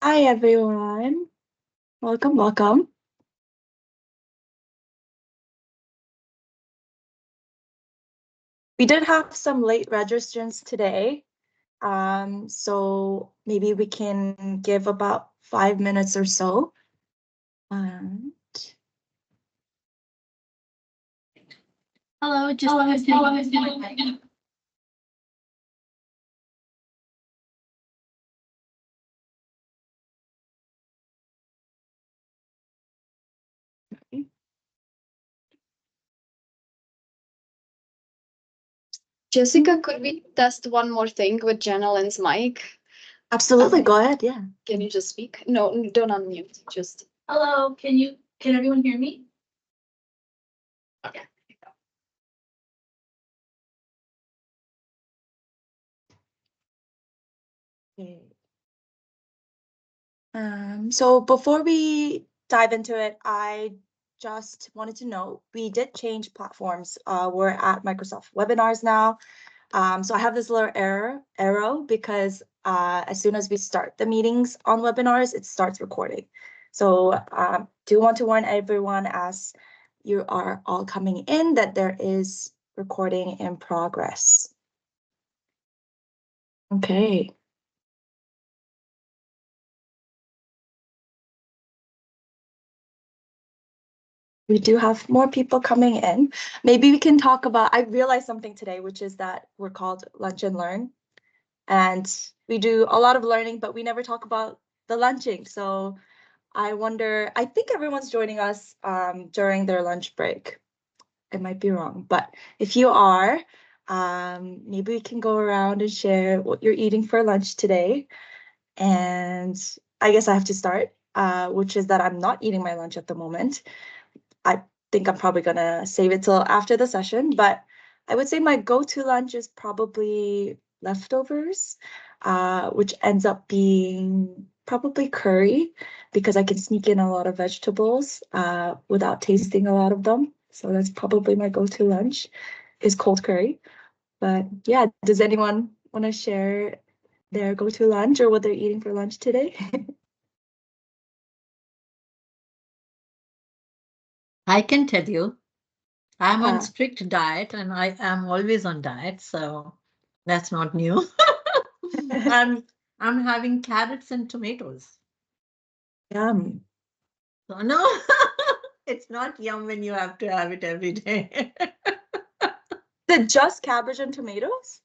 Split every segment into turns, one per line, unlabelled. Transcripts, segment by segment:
Hi, everyone. Welcome, welcome. We did have some late registrants today, so maybe we can give about 5 minutes or so.
Hello, Jessica, could we test one more thing with Janelyn's mic?
Absolutely, go ahead, yeah.
Can you just speak? No, don't unmute. Just
Hello, can everyone hear me?
okay.
Okay. So before we dive into it, I just wanted to know, we did change platforms. We're at Microsoft Webinars now. So I have this little arrow because as soon as we start the meetings on webinars, it starts recording. So do want to warn everyone as you are all coming in that there is recording in progress. Okay. We do have more people coming in. Maybe we can talk about, I realized something today, which is that we're called Lunch and Learn. And we do a lot of learning, but we never talk about the lunching. So I wonder, I think everyone's joining us during their lunch break. I might be wrong, but if you are, maybe we can go around and share what you're eating for lunch today. And I guess I have to start, which is that I'm not eating my lunch at the moment. I think I'm probably gonna save it till after the session, but I would say my go-to lunch is probably leftovers, which ends up being probably curry because I can sneak in a lot of vegetables without tasting a lot of them. So that's probably my go-to lunch is cold curry. But yeah, does anyone want to share their go-to lunch or what they're eating for lunch today?
I can tell you, I'm on strict diet and I am always on diet, so that's not new. I'm having carrots and tomatoes.
Yum.
So no, it's not yum when you have to have it every day.
Is it just cabbage and tomatoes?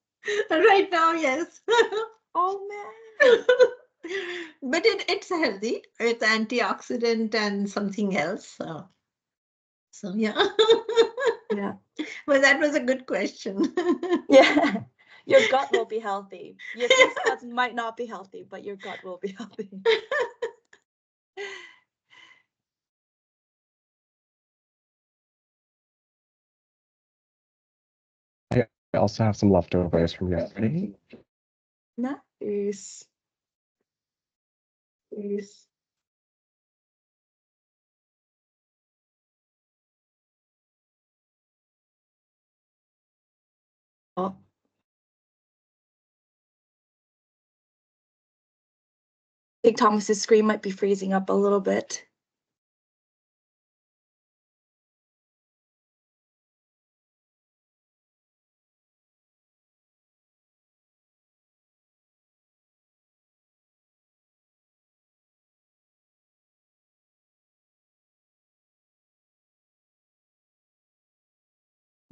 Right now, yes.
Oh man.
But it's healthy. It's antioxidant and something else. So yeah.
Yeah.
Well, that was a good question.
Yeah. Your gut will be healthy. Your taste buds might not be healthy, but your gut will be healthy.
I also have some leftovers from yesterday.
Nice. Nice. Oh. I think Thomas's screen might be freezing up a little bit.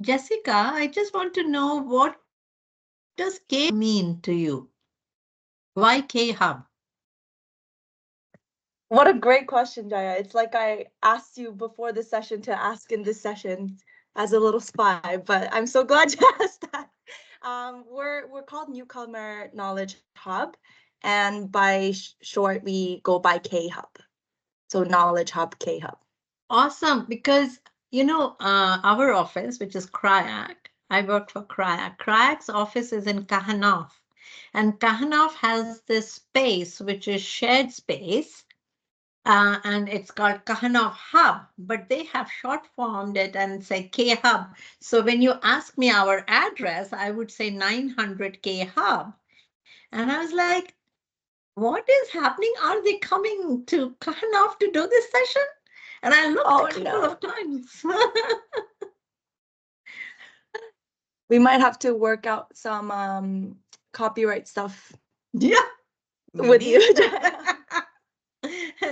Jessica, I just want to know, what does K mean to you? Why K Hub?
What a great question, Jaya. It's like I asked you before the session to ask in this session as a little spy, but I'm so glad you asked that. We're called Newcomer Knowledge Hub, and by short, we go by K Hub. So Knowledge Hub, K Hub.
Awesome, because our office, which is CRIAC, I work for CRIAC. CRIAC's office is in Kahanoff, and Kahanoff has this space which is shared space. And it's called Kahanoff Hub, but they have short formed it and say K Hub. So when you ask me our address, I would say 900 K Hub. And I was like, what is happening? Are they coming to Kahanav to do this session? And I looked
Oh,
a couple
no.
of times.
We might have to work out some copyright stuff
Yeah.
with
maybe.
you.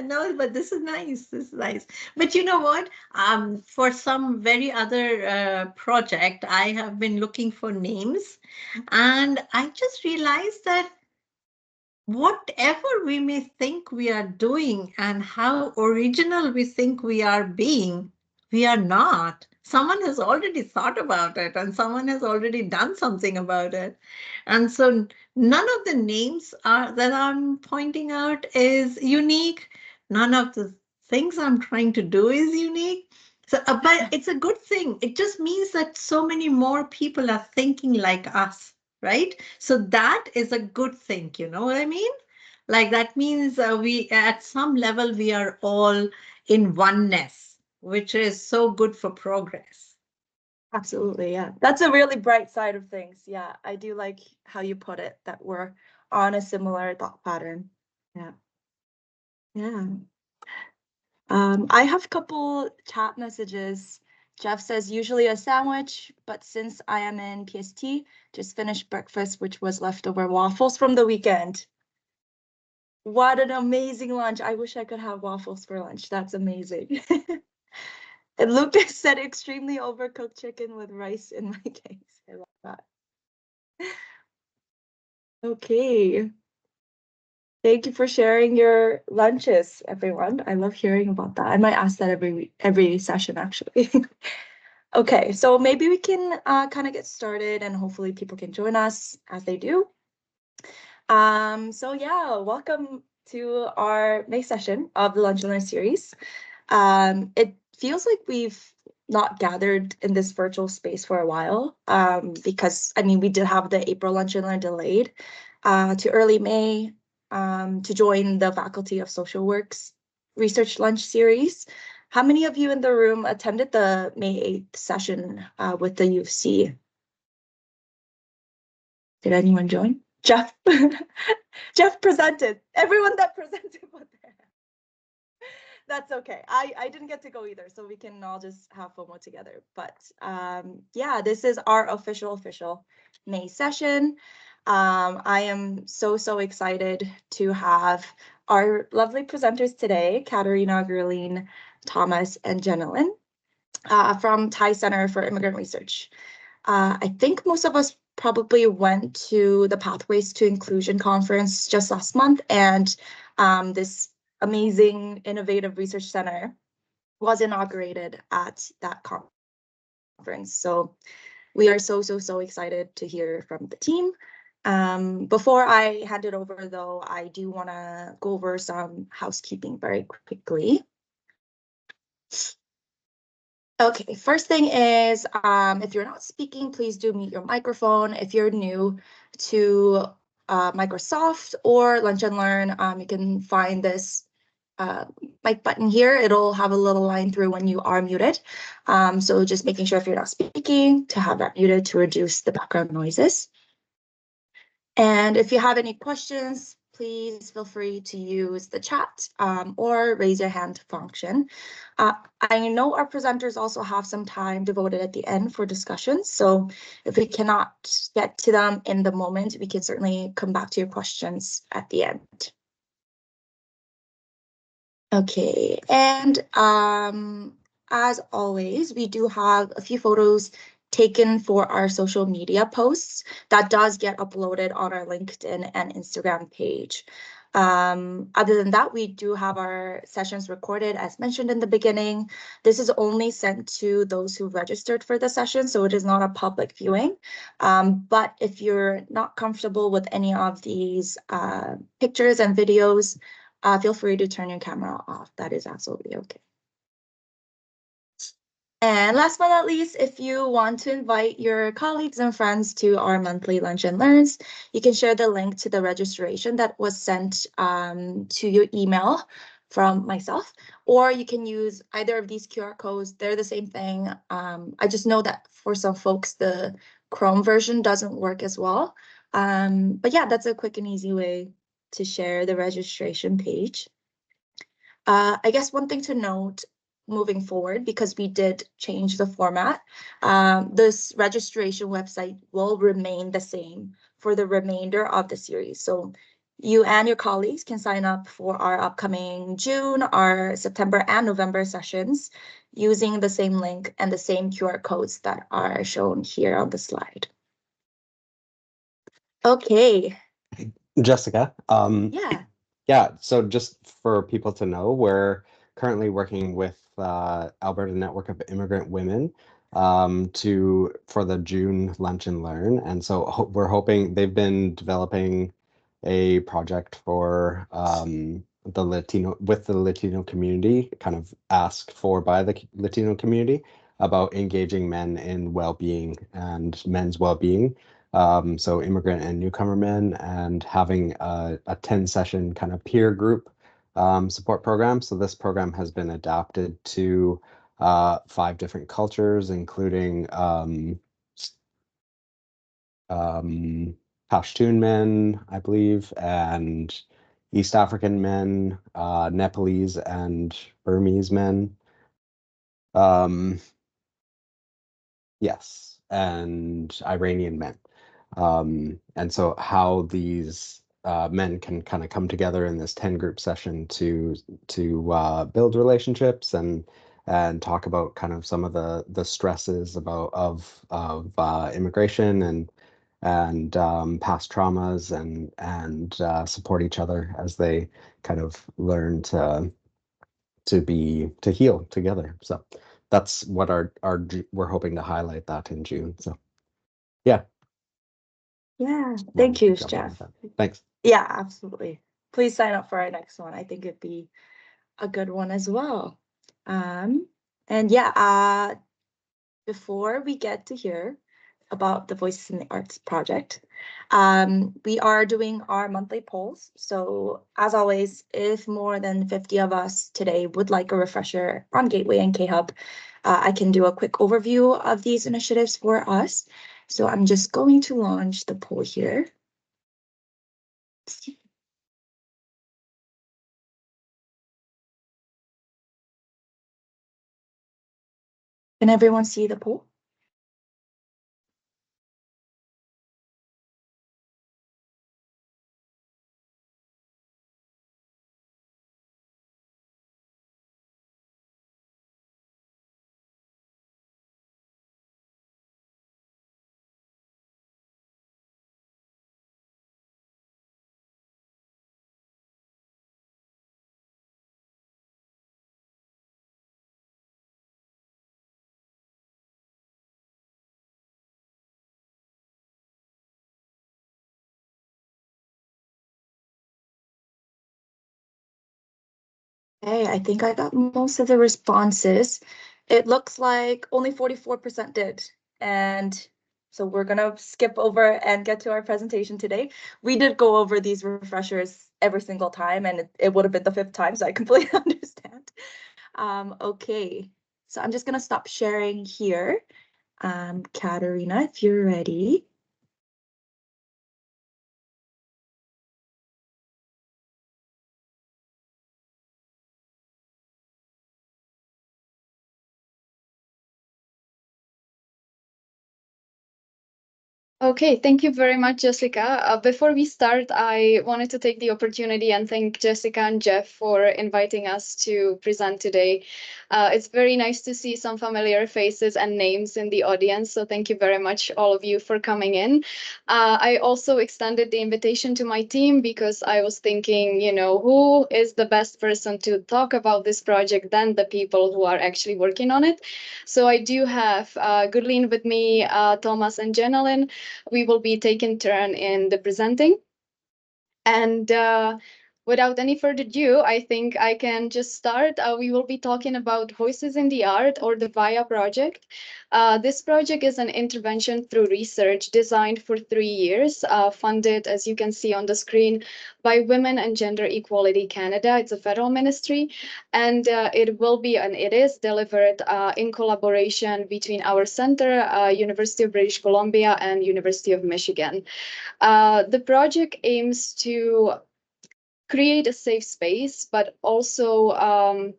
No, but this is nice. This is nice. But you know what? For some very other project, I have been looking for names, and I just realized that whatever we may think we are doing and how original we think we are being, we are not. Someone has already thought about it and someone has already done something about it. And so none of the names that I'm pointing out is unique. None of the things I'm trying to do is unique. So, but it's a good thing. It just means that so many more people are thinking like us, right? So that is a good thing, you know what I mean? Like that means we, at some level, we are all in oneness, which is so good for progress.
Absolutely, yeah. That's a really bright side of things. Yeah, I do like how you put it, that we're on a similar thought pattern. Yeah. Yeah. I have a couple chat messages. Jeff says, usually a sandwich, but since I am in PST, just finished breakfast, which was leftover waffles from the weekend. What an amazing lunch. I wish I could have waffles for lunch. That's amazing. And Lucas said extremely overcooked chicken with rice in my case. I love that. Okay. Thank you for sharing your lunches, everyone. I love hearing about that. I might ask that every session, actually. Okay, so maybe we can kind of get started and hopefully people can join us as they do. So yeah, welcome to our May session of the Lunch and Learn series. It feels like we've not gathered in this virtual space for a while because, I mean, we did have the April Lunch and Learn delayed to early May to join the Faculty of Social Work's Research Lunch series. How many of you in the room attended the May 8th session with the U of C? Did anyone join? Jeff? Jeff presented. Everyone that presented was there. That's okay. I didn't get to go either, so we can all just have FOMO together. But yeah, this is our official May session. I am so excited to have our lovely presenters today, Katerina, Gerline, Thomas, and Jenilyn from Thai Center for Immigrant Research. I think most of us probably went to the Pathways to Inclusion conference just last month, and this amazing innovative research center was inaugurated at that conference. So we are so excited to hear from the team. Before I hand it over, though, I do want to go over some housekeeping very quickly. Okay, first thing is, if you're not speaking, please do mute your microphone. If you're new to Microsoft or Lunch and Learn, you can find this mic button here. It'll have a little line through when you are muted. So just making sure if you're not speaking to have that muted to reduce the background noises. And if you have any questions, please feel free to use the chat or raise your hand function. I know our presenters also have some time devoted at the end for discussions. So if we cannot get to them in the moment, we can certainly come back to your questions at the end. Okay, and as always, we do have a few photos taken for our social media posts that does get uploaded on our LinkedIn and Instagram page. Other than that, we do have our sessions recorded as mentioned in the beginning. This is only sent to those who registered for the session, so it is not a public viewing. But if you're not comfortable with any of these pictures and videos, feel free to turn your camera off. That is absolutely okay. And last but not least, if you want to invite your colleagues and friends to our monthly Lunch and Learns, you can share the link to the registration that was sent to your email from myself, or you can use either of these QR codes. They're the same thing. I just know that for some folks, the Chrome version doesn't work as well. But yeah, that's a quick and easy way to share the registration page. I guess one thing to note moving forward, because we did change the format, this registration website will remain the same for the remainder of the series. So you and your colleagues can sign up for our upcoming June, our September and November sessions using the same link and the same QR codes that are shown here on the slide. Okay.
Jessica,
Yeah.
yeah, so just for people to know, we're currently working with Alberta Network of Immigrant Women for the June Lunch and Learn. And so we're hoping they've been developing a project for the Latino community, kind of asked for by the Latino community about engaging men in well-being and men's well-being. So immigrant and newcomer men, and having a 10-session kind of peer group support program. So this program has been adapted to 5 different cultures, including Pashtun men, I believe, and East African men, Nepalese and Burmese men. Yes, and Iranian men. And so how these men can kind of come together in this 10-group session to build relationships and talk about kind of some of the stresses of immigration and past traumas and support each other as they kind of learn to heal together. So that's what we're hoping to highlight that in June. So yeah.
Yeah. Thank you, Jeff.
Thanks.
Yeah, absolutely. Please sign up for our next one. I think it'd be a good one as well. And yeah, before we get to hear about the Voices in the Arts project, we are doing our monthly polls. So as always, if more than 50 of us today would like a refresher on Gateway and K-Hub, I can do a quick overview of these initiatives for us. So I'm just going to launch the poll here. Can everyone see the poll? Hey, I think I got most of the responses. It looks like only 44% did. And so we're gonna skip over and get to our presentation today. We did go over these refreshers every single time, and it would have been the 5th time, so I completely understand. Okay, so I'm just gonna stop sharing here. Katerina, if you're ready.
Okay, thank you very much, Jessica. Before we start, I wanted to take the opportunity and thank Jessica and Jeff for inviting us to present today. It's very nice to see some familiar faces and names in the audience, so thank you very much, all of you, for coming in. I also extended the invitation to my team because I was thinking, you know, who is the best person to talk about this project than the people who are actually working on it? So I do have Gurleen with me, Thomas and Jenalyn. We will be taking turn in the presenting. And without any further ado, I think I can just start. We will be talking about Voices in the Art, or the VIA project. This project is an intervention through research designed for 3 years, funded, as you can see on the screen, by Women and Gender Equality Canada. It's a federal ministry, and it is delivered in collaboration between our center, University of British Columbia and University of Michigan. The project aims to create a safe space, but also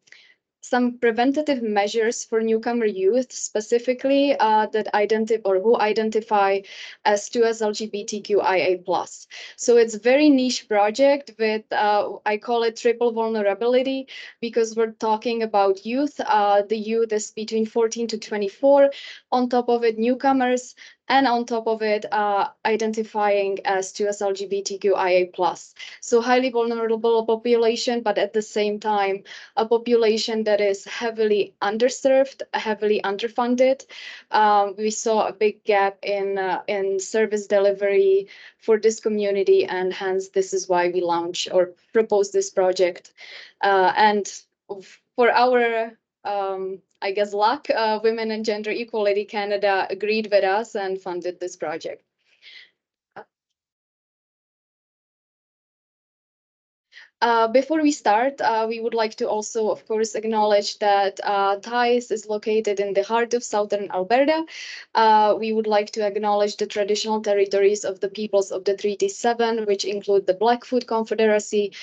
some preventative measures for newcomer youth, specifically who identify as 2SLGBTQIA+. So it's a very niche project with, I call it triple vulnerability, because we're talking about youth. The youth is between 14 to 24. On top of it, newcomers, and on top of it, identifying as 2SLGBTQIA+. So highly vulnerable population, but at the same time, a population that is heavily underserved, heavily underfunded. We saw a big gap in service delivery for this community, and hence this is why we launched or proposed this project. And for our I guess luck, Women and Gender Equality Canada agreed with us and funded this project. Before we start, we would like to also, of course, acknowledge that TIES is located in the heart of southern Alberta. We would like to acknowledge the traditional territories of the peoples of the Treaty 7, which include the Blackfoot Confederacy,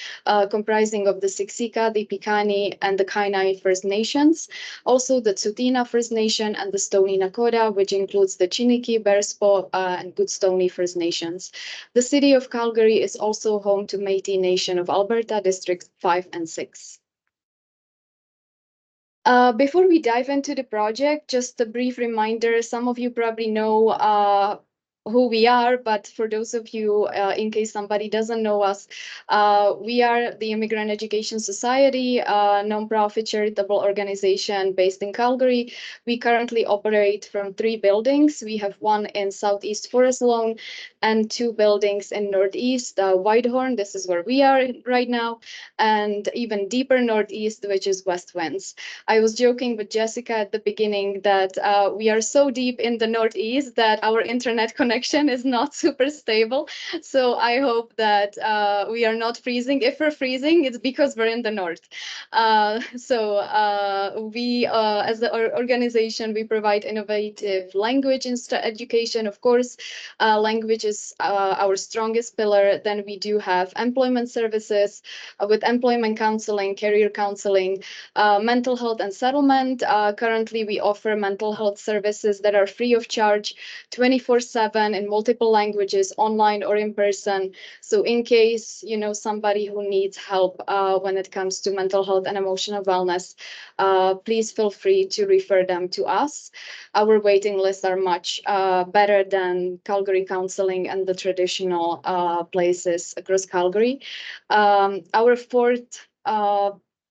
comprising of the Siksika, the Piikani, and the Kainai First Nations. Also the Tsuut'ina First Nation and the Stoney Nakoda, which includes the Chiniki, Bearspaw, and Goodstoney First Nations. The city of Calgary is also home to Métis Nation of Alberta, Districts 5 and 6. Before we dive into the project, just a brief reminder, some of you probably know who we are, but for those of you, in case somebody doesn't know us, we are the Immigrant Education Society, a nonprofit charitable organization based in Calgary. We currently operate from 3 buildings. We have one in Southeast Forest Lawn and 2 buildings in Northeast, Whitehorn, this is where we are right now, and even deeper Northeast, which is West Winds. I was joking with Jessica at the beginning that we are so deep in the Northeast that our internet connection is not super stable. So I hope that we are not freezing. If we're freezing, it's because we're in the North. We, as the organization, we provide innovative language education. Of course, language is our strongest pillar. Then we do have employment services with employment counseling, career counseling, mental health and settlement. Currently, we offer mental health services that are free of charge 24/7 in multiple languages, online or in person. So in case, you know, somebody who needs help when it comes to mental health and emotional wellness, please feel free to refer them to us. Our waiting lists are much better than Calgary Counseling and the traditional places across Calgary. Our fourth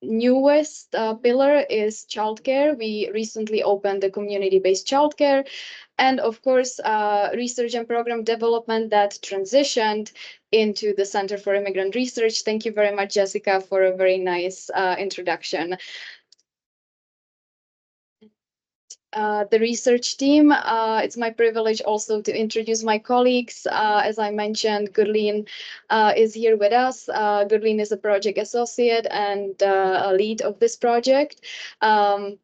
newest pillar is childcare. We recently opened the community-based childcare, and of course, research and program development that transitioned into the Center for Immigrant Research. Thank you very much, Jessica, for a very nice introduction. The research team, it's my privilege also to introduce my colleagues. As I mentioned, Gurleen is here with us. Gurleen is a project associate and a lead of this project.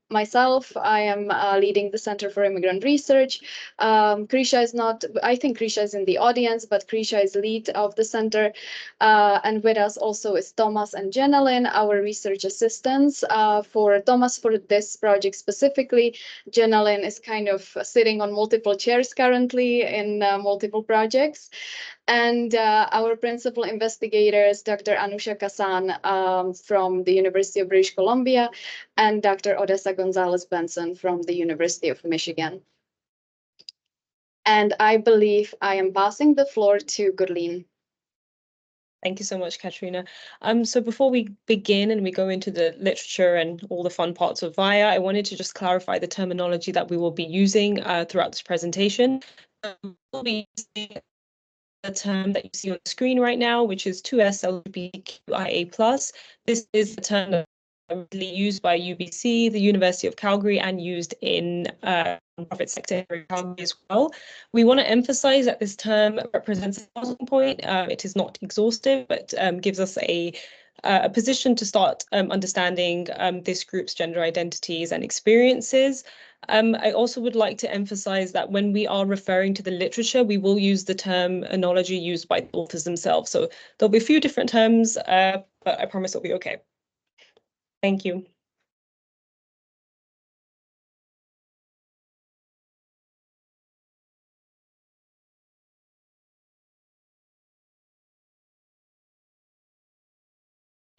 Myself, I am leading the Center for Immigrant Research. Krisha is not, I think Krisha is in the audience, but Krisha is lead of the center. And with us also is Thomas and Jenalyn, our research assistants. For Thomas, for this project specifically, Jenalyn is kind of sitting on multiple chairs currently in multiple projects. And our principal investigators, Dr. Anusha Kasan from the University of British Columbia and Dr. Odessa Gonzalez-Benson from the University of Michigan. And I believe I am passing the floor to Gurleen.
Thank you so much, Katrina. So before we begin and we go into the literature and all the fun parts of VIA, I wanted to just clarify the terminology that we will be using throughout this presentation. We'll be using a term that you see on the screen right now, which is 2SLGBTQIA+. This is the term that used by UBC, the University of Calgary, and used in private sector in Calgary as well. We want to emphasize that this term represents a starting point. It is not exhaustive, but gives us a a position to start understanding this group's gender identities and experiences. I also would like to emphasize that when we are referring to the literature, we will use the terminology used by the authors themselves. So there'll be a few different terms, but I promise it'll be okay. Thank you.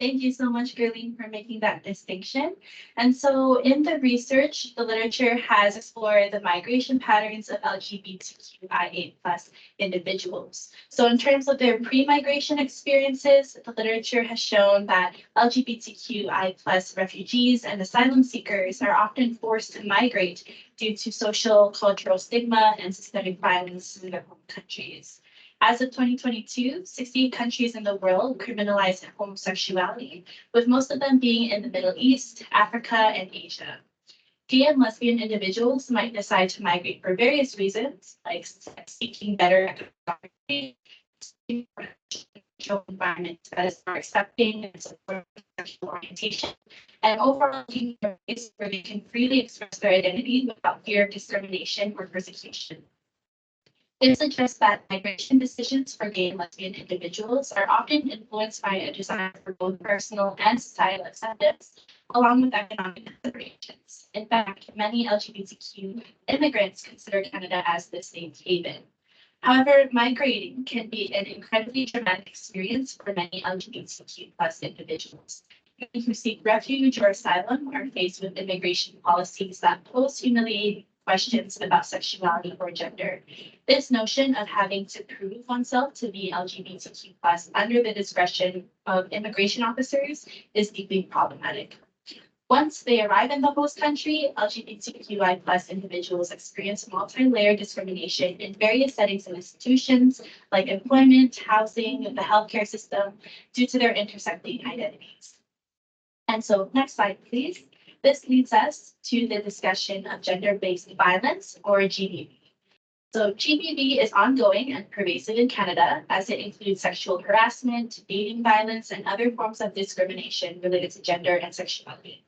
Thank you so much, Gerline, for making that distinction. And so in the research, the literature has explored the migration patterns of LGBTQIA+ individuals. So in terms of their pre-migration experiences, the literature has shown that LGBTQI+ refugees and asylum seekers are often forced to migrate due to social, cultural stigma and systemic violence in their home countries. As of 2022, 68 countries in the world criminalize homosexuality, with most of them being in the Middle East, Africa, and Asia. Gay and lesbian individuals might decide to migrate for various reasons, like seeking better economic environment that is more accepting and supportive of sexual orientation, and overall looking for a place where they can freely express their identity without fear of discrimination or persecution. It suggests that migration decisions for gay and lesbian individuals are often influenced by a desire for both personal and societal acceptance, along with economic considerations. In fact, many LGBTQ immigrants consider Canada as the safe haven. However, migrating can be an incredibly traumatic experience for many LGBTQ+ individuals. People who seek refuge or asylum are faced with immigration policies that pose humiliating questions about sexuality or gender. This notion of having to prove oneself to be LGBTQ+ under the discretion of immigration officers is deeply problematic. Once they arrive in the host country, LGBTQI+ individuals experience multi-layered discrimination in various settings and institutions like employment, housing, the healthcare system, due to their intersecting identities. And so next slide, please. This leads us to the discussion of gender-based violence, or GBV. So GBV is ongoing and pervasive in Canada, as it includes sexual harassment, dating violence, and other forms of discrimination related to gender and sexuality.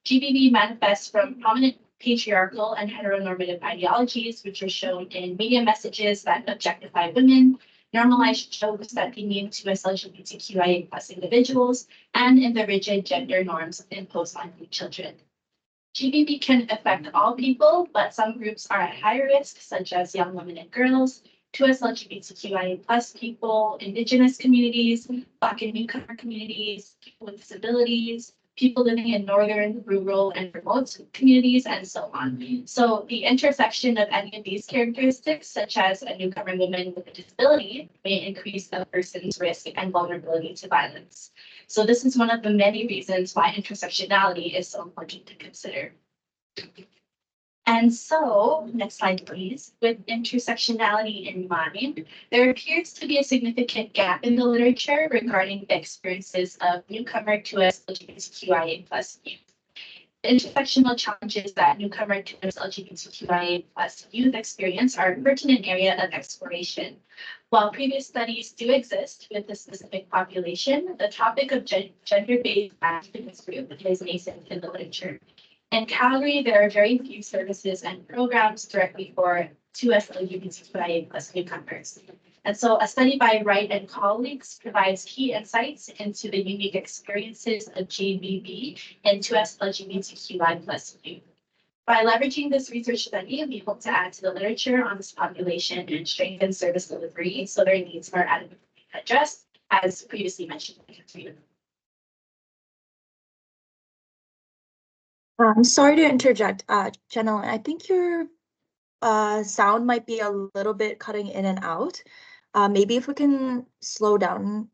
GBV manifests from prominent patriarchal and heteronormative ideologies, which are shown in media messages that objectify women, normalize jokes that demean 2SLGBTQIA+ individuals, and in the rigid gender norms imposed on children. GBV can affect all people, but some groups are at higher risk, such as young women and girls, 2SLGBTQIA+ people, Indigenous communities, Black and newcomer communities, people with disabilities, people living in northern, rural, and remote communities, and so on. So the intersection of any of these characteristics, such as a newcomer woman with a disability, may increase a person's risk and vulnerability to violence. So this is one of the many reasons why intersectionality is so important to consider. And so, next slide, please. With intersectionality in mind, there appears to be a significant gap in the literature regarding the experiences of newcomer 2SLGBTQIA+ youth. The intersectional challenges that newcomer 2SLGBTQIA+ youth experience are a pertinent area of exploration. While previous studies do exist with this specific population, the topic of gender-based violence in this group is nascent in the literature. In Calgary, there are very few services and programs directly for 2SLGBTQIA+ newcomers. And so a study by Wright and colleagues provides key insights into the unique experiences of GBV and 2SLGBTQI+ youth. By leveraging this research study, we hope to add to the literature on this population and strengthen service delivery so their needs are adequately addressed, as previously mentioned by Katrina.
I'm sorry to interject, Jenna. I think your sound might be a little bit cutting in and out. Maybe if we can slow down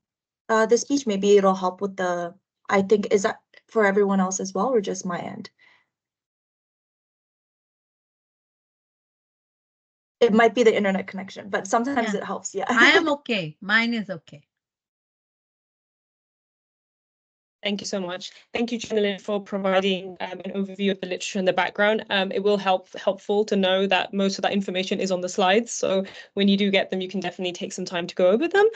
the speech, maybe it'll help with the, I think, is that for everyone else as well, or just my end? It might be the internet connection, but sometimes it helps, yeah.
I am okay. Mine is okay.
Thank you so much. Thank you, Jenilyn, for providing an overview of the literature and the background. It will helpful to know that most of that information is on the slides. So when you do get them, you can definitely take some time to go over them.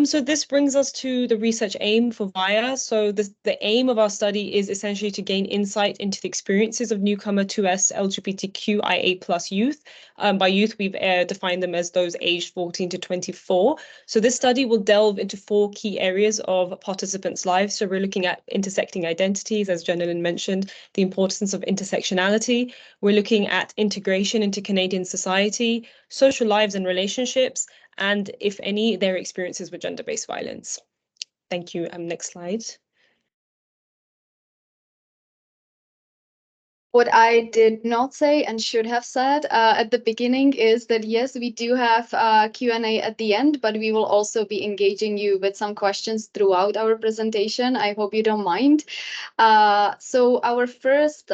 So this brings us to the research aim for VIA. So the aim of our study is essentially to gain insight into the experiences of newcomer 2S LGBTQIA+ youth. By youth, we've defined them as those aged 14 to 24. So this study will delve into 4 key areas of participants' lives. So we're looking at intersecting identities, as Jenilyn mentioned, the importance of intersectionality. We're looking at integration into Canadian society, social lives and relationships, and if any, their experiences with gender-based violence. Thank you. Next slide.
What I did not say and should have said at the beginning is that, yes, we do have Q&A at the end, but we will also be engaging you with some questions throughout our presentation. I hope you don't mind. So our first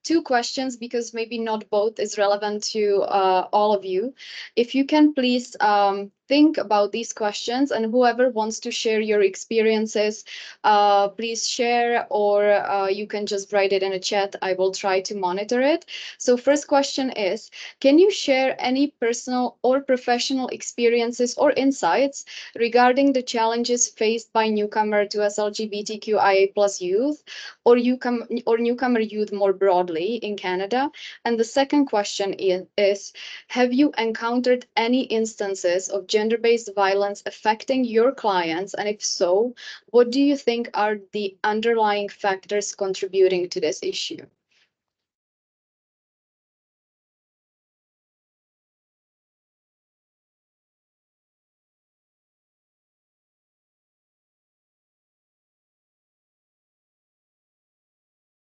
2 questions, because maybe not both is relevant to all of you. If you can please think about these questions, and whoever wants to share your experiences, please share, or you can just write it in a chat. I will try to monitor it. So first question is, can you share any personal or professional experiences or insights regarding the challenges faced by newcomer to LGBTQIA+ youth or newcomer youth more broadly in Canada? And the second question is, have you encountered any instances of gender-based violence affecting your clients? And if so, what do you think are the underlying factors contributing to this issue?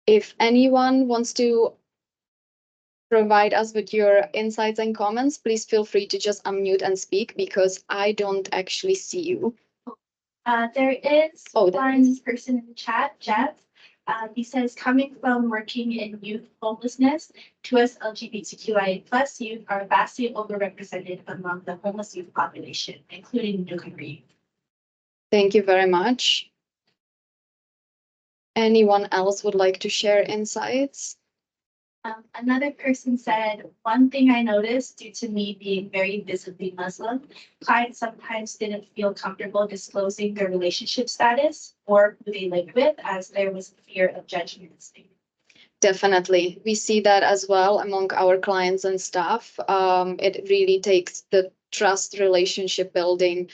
If anyone wants to provide us with your insights and comments, please feel free to just unmute and speak, because I don't actually see you.
There is
Oh,
one person in the chat, Jeff. He says, coming from working in youth homelessness, 2S LGBTQIA+ youth are vastly overrepresented among the homeless youth population, including newcomer youth.
Thank you very much. Anyone else would like to share insights?
Another person said, one thing I noticed due to me being very visibly Muslim, clients sometimes didn't feel comfortable disclosing their relationship status or who they lived with, as there was a fear of judgment.
Definitely. We see that as well among our clients and staff. It really takes the trust relationship building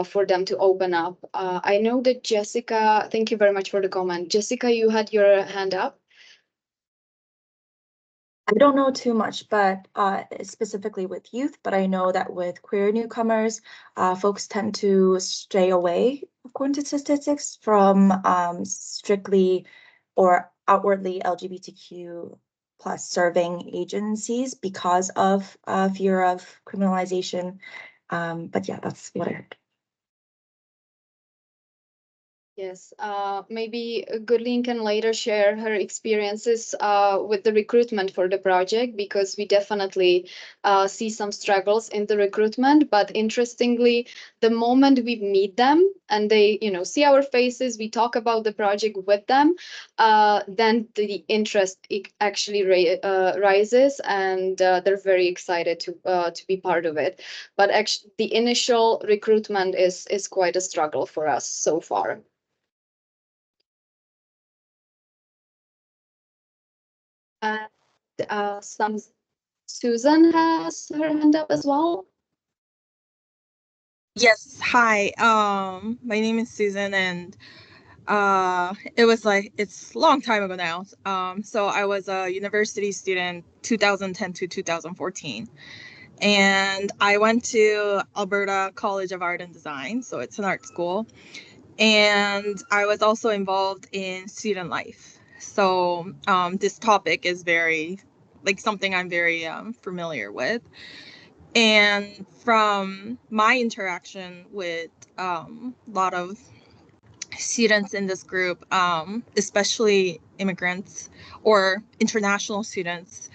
for them to open up. I know that Jessica, thank you very much for the comment. Jessica, you had your hand up.
I don't know too much, but specifically with youth, but I know that with queer newcomers, folks tend to stray away, according to statistics, from strictly or outwardly LGBTQ+ serving agencies because of fear of criminalization. But yeah, that's what I heard.
Yes, maybe Gurleen can later share her experiences with the recruitment for the project, because we definitely see some struggles in the recruitment. But interestingly, the moment we meet them and they, see our faces, we talk about the project with them, then the interest actually rises, and they're very excited to be part of it. But actually, the initial recruitment is quite a struggle for us so far. Some Susan has her hand up as well.
Yes, hi. My name is Susan, and it's a long time ago now. So I was a university student 2010 to 2014, and I went to Alberta College of Art and Design, so it's an art school, and I was also involved in student life. So this topic is something I'm very familiar with. And from my interaction with a lot of students in this group, especially immigrants or international students,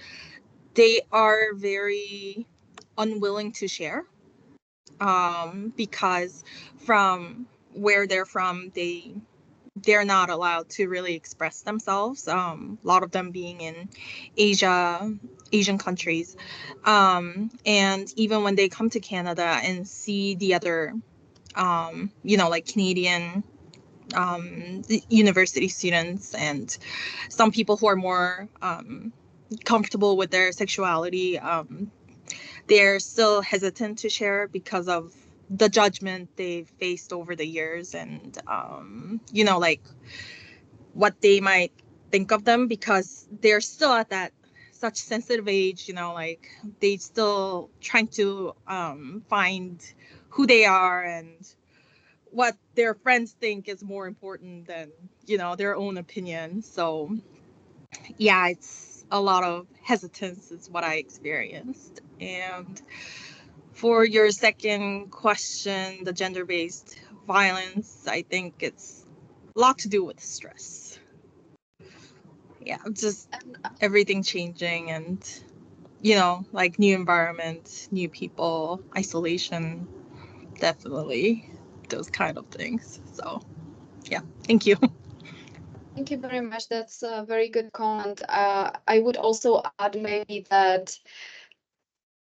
they are very unwilling to share because from where they're from, they they're not allowed to really express themselves. A lot of them being in Asian countries. And even when they come to Canada and see the other, like Canadian university students and some people who are more comfortable with their sexuality, they're still hesitant to share because of the judgment they've faced over the years, and like what they might think of them, because they're still at that such sensitive age, like they still trying to find who they are, and what their friends think is more important than their own opinion. So yeah, it's a lot of hesitance is what I experienced. And for your second question, the gender-based violence, I think it's a lot to do with stress. Yeah, just everything changing, and like new environment, new people, isolation, definitely those kind of things. So yeah, thank you.
Thank you very much. That's a very good comment. I would also add maybe that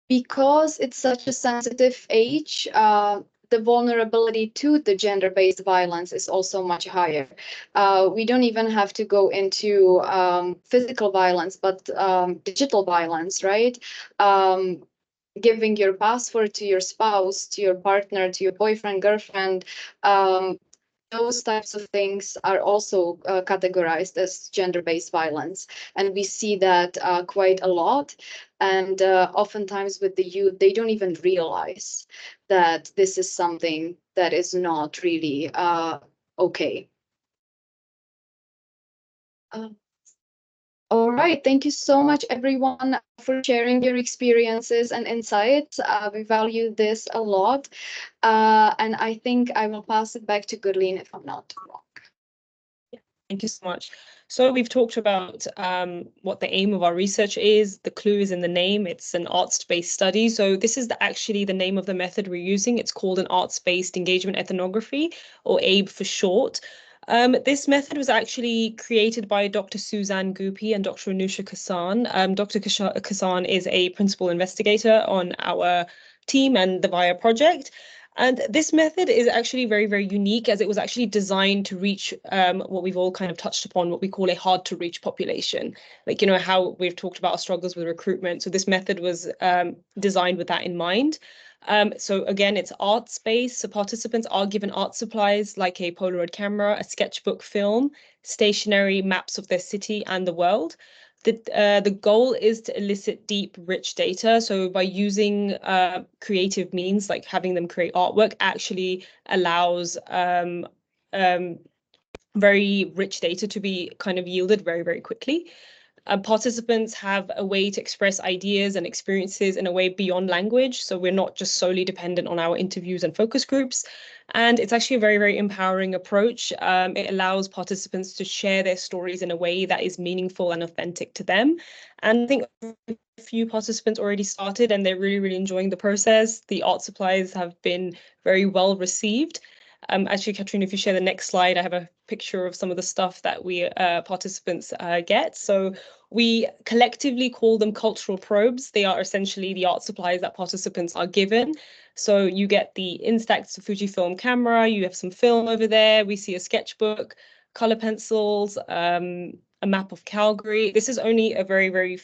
because it's such a sensitive age, the vulnerability to the gender-based violence is also much higher. We don't even have to go into physical violence, but digital violence, right? Giving your password to your spouse, to your partner, to your boyfriend, girlfriend, those types of things are also categorized as gender-based violence. And we see that quite a lot. And oftentimes with the youth, they don't even realize that this is something that is not really okay. All right, thank you so much, everyone, for sharing your experiences and insights. We value this a lot. And I think I will pass it back to Gurleen if I'm not wrong.
Thank you so much. So we've talked about what the aim of our research is. The clue is in the name. It's an arts-based study. So this is actually the name of the method we're using. It's called an arts-based engagement ethnography, or ABE for short. This method was actually created by Dr. Suzanne Goopy and Dr. Anusha Kasan. Dr. Kasan is a principal investigator on our team and the VIA project. And this method is actually very, very unique, as it was actually designed to reach what we've all kind of touched upon, what we call a hard to reach population. Like, how we've talked about our struggles with recruitment. So this method was designed with that in mind. So again, it's arts-based. So participants are given art supplies like a Polaroid camera, a sketchbook film, stationery maps of their city and the world. The goal is to elicit deep, rich data. So by using creative means, like having them create artwork, actually allows very rich data to be kind of yielded very, very quickly. Participants have a way to express ideas and experiences in a way beyond language. So we're not just solely dependent on our interviews and focus groups. And it's actually a very, very empowering approach. It allows participants to share their stories in a way that is meaningful and authentic to them. And I think a few participants already started and they're really, really enjoying the process. The art supplies have been very well received. Actually, Katrina, if you share the next slide, I have a picture of some of the stuff that we participants get. So we collectively call them cultural probes. They are essentially the art supplies that participants are given. So you get the Instax Fujifilm camera, you have some film over there, we see a sketchbook, color pencils, a map of Calgary. This is only a very, very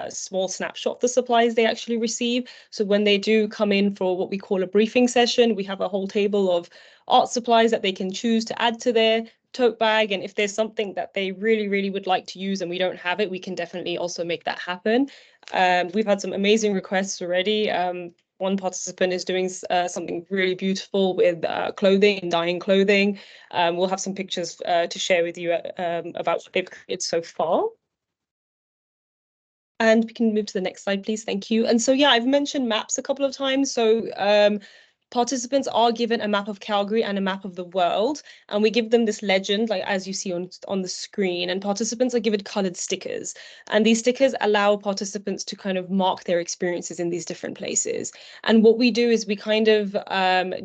small snapshot of the supplies they actually receive. So when they do come in for what we call a briefing session, we have a whole table of art supplies that they can choose to add to their tote bag. And if there's something that they really, really would like to use and we don't have it, we can definitely also make that happen. We've had some amazing requests already. One participant is doing something really beautiful with clothing and dyeing clothing. We'll have some pictures to share with you about what they've created so far. And we can move to the next slide, please. Thank you. And so, yeah, I've mentioned maps a couple of times. So participants are given a map of Calgary and a map of the world, and we give them this legend, like as you see on the screen, and participants are given colored stickers. And these stickers allow participants to kind of mark their experiences in these different places. And what we do is we kind of,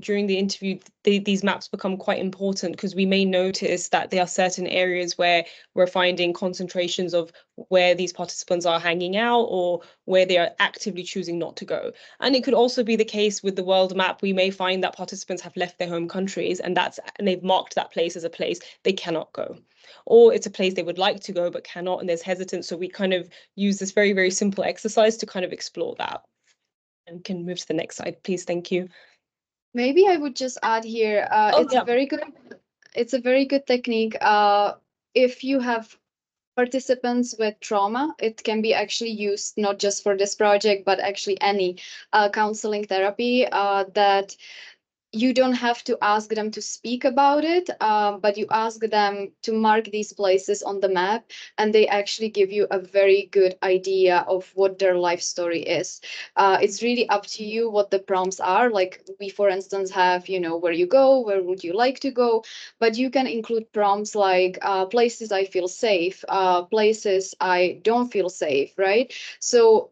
during the interview, these maps become quite important, because we may notice that there are certain areas where we're finding concentrations of where these participants are hanging out or where they are actively choosing not to go. And it could also be the case with the world map. We may find that participants have left their home countries, and they've marked that place as a place they cannot go. Or it's a place they would like to go but cannot, and there's hesitance. So we kind of use this very, very simple exercise to kind of explore that. And can move to the next slide, please. Thank you.
Maybe I would just add here, it's a very good technique. If you have participants with trauma, it can be actually used not just for this project, but actually any counseling therapy that you don't have to ask them to speak about it, but you ask them to mark these places on the map, and they actually give you a very good idea of what their life story is. It's really up to you what the prompts are. Like we, for instance, have, where you go, where would you like to go, but you can include prompts like places I feel safe, places I don't feel safe, right? So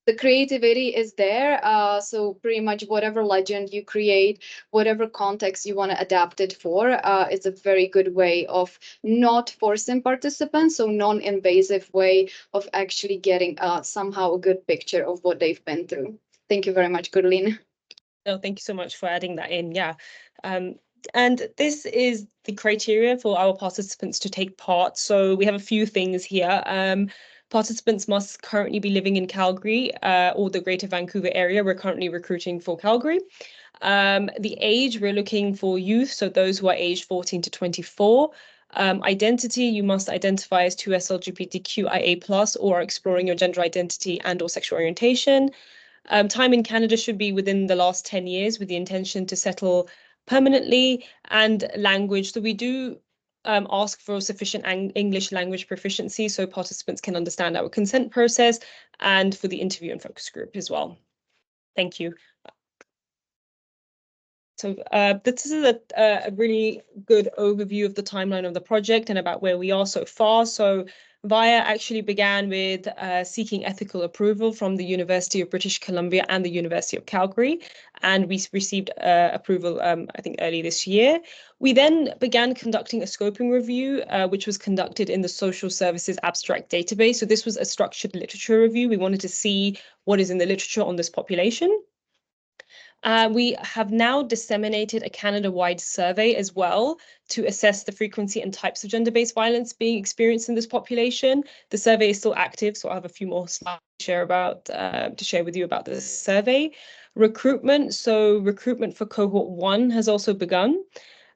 the creativity is there. So pretty much whatever legend you create, whatever context you want to adapt it for, it's a very good way of not forcing participants, so non-invasive way of actually getting somehow a good picture of what they've been through. Thank you very much, Gurleen.
No, thank you so much for adding that in. Yeah. And this is the criteria for our participants to take part. So we have a few things here. Participants must currently be living in Calgary or the Greater Vancouver area. We're currently recruiting for Calgary. The age, we're looking for youth, so those who are aged 14 to 24. Identity, you must identify as 2SLGBTQIA+ or are exploring your gender identity and or sexual orientation. Time in Canada should be within the last 10 years with the intention to settle permanently, and language. So we do ask for sufficient English language proficiency so participants can understand our consent process, and for the interview and focus group as well. Thank you. So this is a really good overview of the timeline of the project and about where we are so far. So VIA actually began with seeking ethical approval from the University of British Columbia and the University of Calgary, and we received approval, I think, early this year. We then began conducting a scoping review, which was conducted in the Social Services Abstract Database. So this was a structured literature review. We wanted to see what is in the literature on this population. We have now disseminated a Canada-wide survey as well to assess the frequency and types of gender-based violence being experienced in this population. The survey is still active, so I'll have a few more slides to share with you about this survey. Recruitment, so recruitment for cohort 1 has also begun,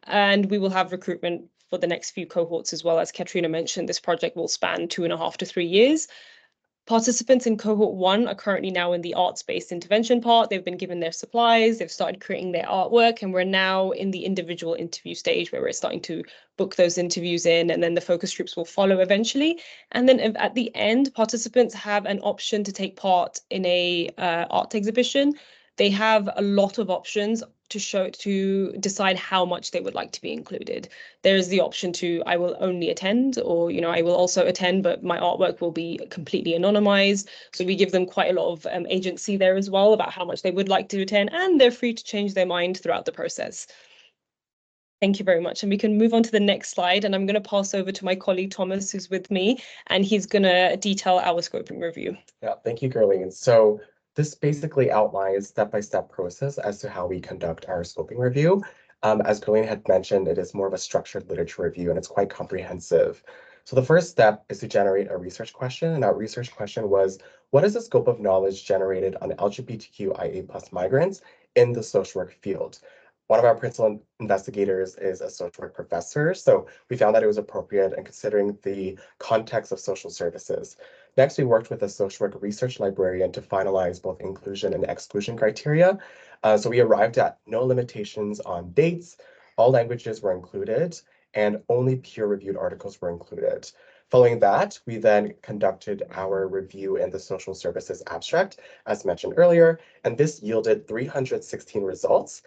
and we will have recruitment for the next few cohorts as well. As Katrina mentioned, this project will span 2.5 to 3 years. Participants in cohort 1 are currently now in the arts-based intervention part. They've been given their supplies, they've started creating their artwork, and we're now in the individual interview stage where we're starting to book those interviews in, and then the focus groups will follow eventually. And then at the end, participants have an option to take part in a art exhibition. They have a lot of options to decide how much they would like to be included. There is the option to, I will only attend, or, I will also attend, but my artwork will be completely anonymized. So we give them quite a lot of agency there as well about how much they would like to attend, and they're free to change their mind throughout the process. Thank you very much. And we can move on to the next slide. And I'm going to pass over to my colleague, Thomas, who's with me, and he's going to detail our scoping review.
Yeah, thank you, Gurleen. So this basically outlines step-by-step process as to how we conduct our scoping review. As Gurleen had mentioned, it is more of a structured literature review, and it's quite comprehensive. So the first step is to generate a research question, and our research question was, what is the scope of knowledge generated on LGBTQIA+ migrants in the social work field? One of our principal investigators is a social work professor, so we found that it was appropriate in considering the context of social services. Next, we worked with a social work research librarian to finalize both inclusion and exclusion criteria. So we arrived at no limitations on dates, all languages were included, and only peer-reviewed articles were included. Following that, we then conducted our review in the social services abstract, as mentioned earlier, and this yielded 316 results,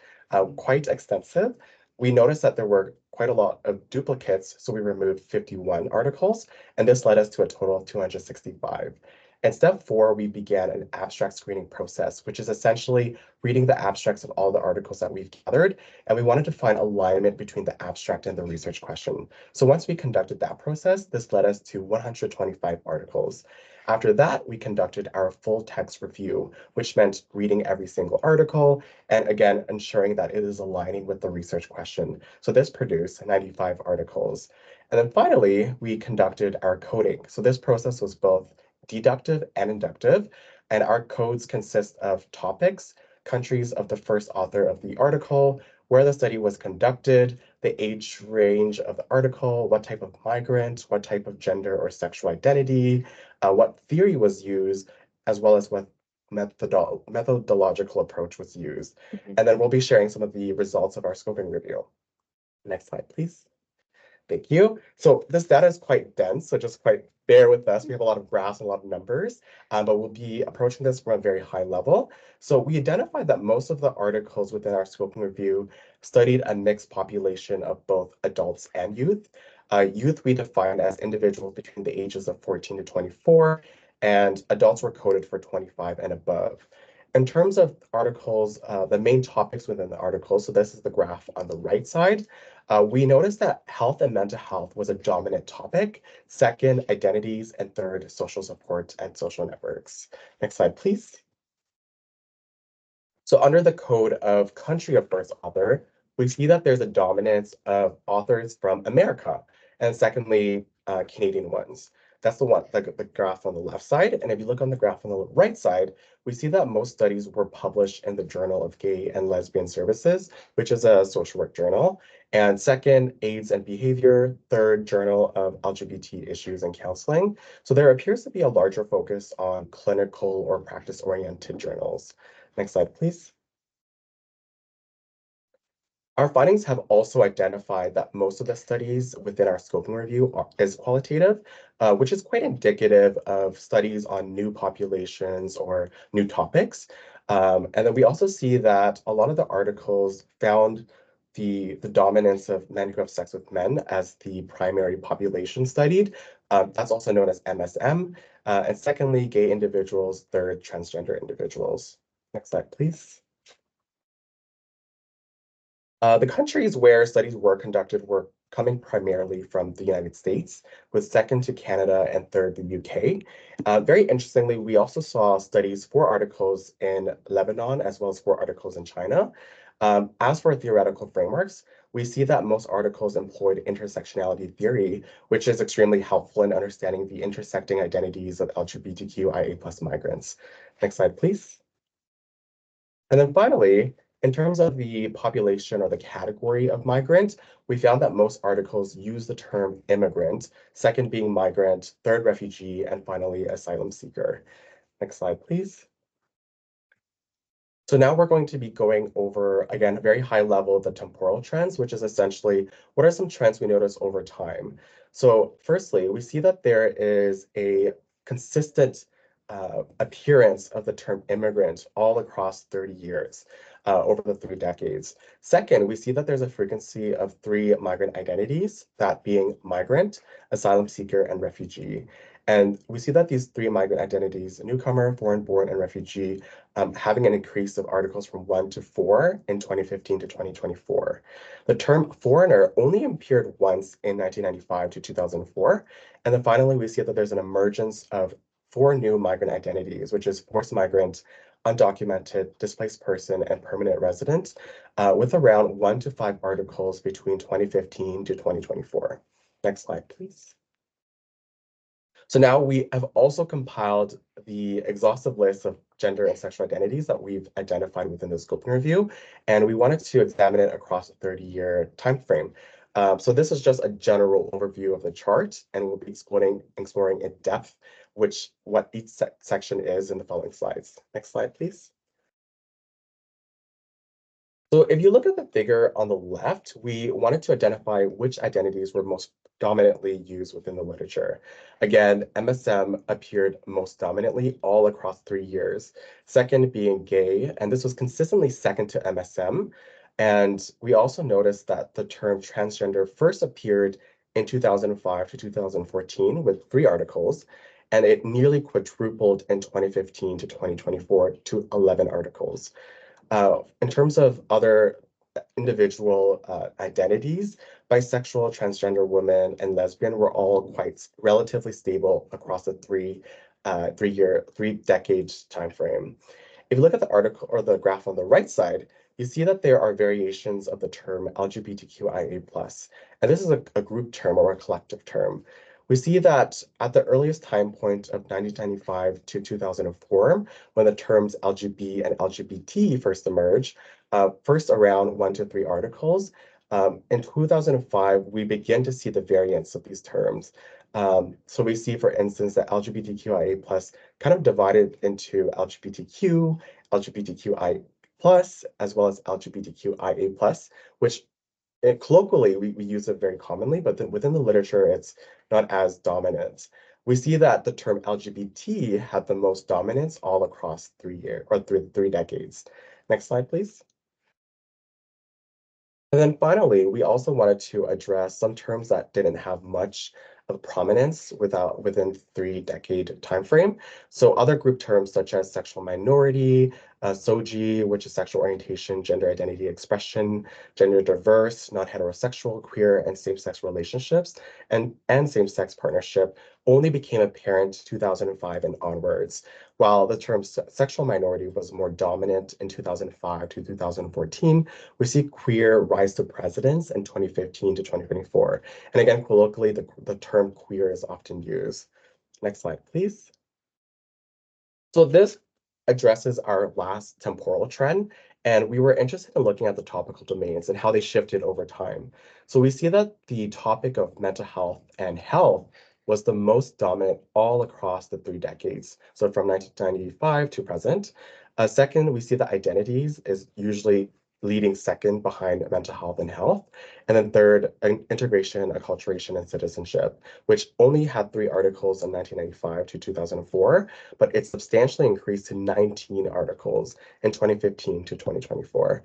quite extensive. We noticed that there were quite a lot of duplicates, so we removed 51 articles, and this led us to a total of 265. And step 4, we began an abstract screening process, which is essentially reading the abstracts of all the articles that we've gathered, and we wanted to find alignment between the abstract and the research question. So once we conducted that process, this led us to 125 articles. After that, we conducted our full text review, which meant reading every single article and again, ensuring that it is aligning with the research question. So this produced 95 articles. And then finally, we conducted our coding. So this process was both deductive and inductive, and our codes consist of topics, countries of the first author of the article, where the study was conducted, the age range of the article, what type of migrant, what type of gender or sexual identity, what theory was used, as well as what methodological approach was used. And then we'll be sharing some of the results of our scoping review. Next slide, please. Thank you. So this data is quite dense, so just quite bear with us. We have a lot of graphs and a lot of numbers, but we'll be approaching this from a very high level. So we identified that most of the articles within our scoping review studied a mixed population of both adults and youth. Youth we defined as individuals between the ages of 14 to 24, and adults were coded for 25 and above. In terms of articles, the main topics within the article, so this is the graph on the right side, we noticed that health and mental health was a dominant topic, second, identities, and third, social support and social networks. Next slide, please. So under the code of country of first author, we see that there's a dominance of authors from America, and secondly, Canadian ones. That's the graph on the left side. And if you look on the graph on the right side, we see that most studies were published in the Journal of Gay and Lesbian Services, which is a social work journal. And second, AIDS and Behavior. Third, Journal of LGBT Issues and Counseling. So there appears to be a larger focus on clinical or practice-oriented journals. Next slide, please. Our findings have also identified that most of the studies within our scoping review is qualitative, which is quite indicative of studies on new populations or new topics. And then we also see that a lot of the articles found the dominance of men who have sex with men as the primary population studied. That's also known as MSM. And secondly, gay individuals, third, transgender individuals. Next slide, please. The countries where studies were conducted were coming primarily from the United States, with second to Canada and third the UK. Very interestingly, we also saw studies for articles in Lebanon as well as for articles in China. As for theoretical frameworks, we see that most articles employed intersectionality theory, which is extremely helpful in understanding the intersecting identities of LGBTQIA+ migrants. Next slide, please. And then finally, in terms of the population or the category of migrant, we found that most articles use the term immigrant, second being migrant, third refugee, and finally asylum seeker. Next slide, please. So now we're going to be going over, again, very high level, the temporal trends, which is essentially what are some trends we notice over time. So firstly, we see that there is a consistent appearance of the term immigrant all across 30 years. Over the 3 decades. Second, we see that there's a frequency of 3 migrant identities, that being migrant, asylum seeker, and refugee. And we see that these 3 migrant identities, newcomer, foreign-born, and refugee, having an increase of articles from 1 to 4 in 2015 to 2024. The term foreigner only appeared once in 1995 to 2004. And then finally, we see that there's an emergence of 4 new migrant identities, which is forced migrant, undocumented, displaced person, and permanent resident, with around 1 to 5 articles between 2015 to 2024. Next slide, please. So now we have also compiled the exhaustive list of gender and sexual identities that we've identified within the scoping review, and we wanted to examine it across a 30-year time frame. So this is just a general overview of the chart, and we'll be exploring in depth what each section is in the following slides. Next slide, please. So if you look at the figure on the left, we wanted to identify which identities were most dominantly used within the literature. Again, MSM appeared most dominantly all across 3 years. Second being gay, and this was consistently second to MSM. And we also noticed that the term transgender first appeared in 2005 to 2014 with 3 articles. and it nearly quadrupled in 2015 to 2024 to 11 articles. In terms of other individual identities, bisexual, transgender women, and lesbian were all quite relatively stable across a three decades time frame. If you look at the article or the graph on the right side, you see that there are variations of the term LGBTQIA+. And this is a group term or a collective term. We see that at the earliest time point of 1995 to 2004, when the terms LGB and LGBT first emerged, first around 1 to 3 articles. In 2005, we begin to see the variants of these terms. So we see, for instance, that LGBTQIA+ kind of divided into LGBTQ, LGBTQI+, as well as LGBTQIA+, which colloquially we use it very commonly, but then within the literature, it's not as dominant. We see that the term LGBT had the most dominance all across 3 decades. Next slide, please. And then finally, we also wanted to address some terms that didn't have much of prominence within 3-decade time frame. So other group terms such as sexual minority, SOGI, which is sexual orientation, gender identity expression, gender diverse, non-heterosexual, queer, and same-sex relationships, and same-sex partnership only became apparent 2005 and onwards, while the term sexual minority was more dominant in 2005 to 2014. We see queer rise to precedence in 2015 to 2024. And again, colloquially, the term queer is often used. Next slide, please. So this addresses our last temporal trend, and we were interested in looking at the topical domains and how they shifted over time. So we see that the topic of mental health and health was the most dominant all across the 3 decades. So from 1995 to present. Second, we see that identities is usually leading second behind mental health and health. And then third, integration, acculturation, and citizenship, which only had 3 articles in 1995 to 2004, but it substantially increased to 19 articles in 2015 to 2024.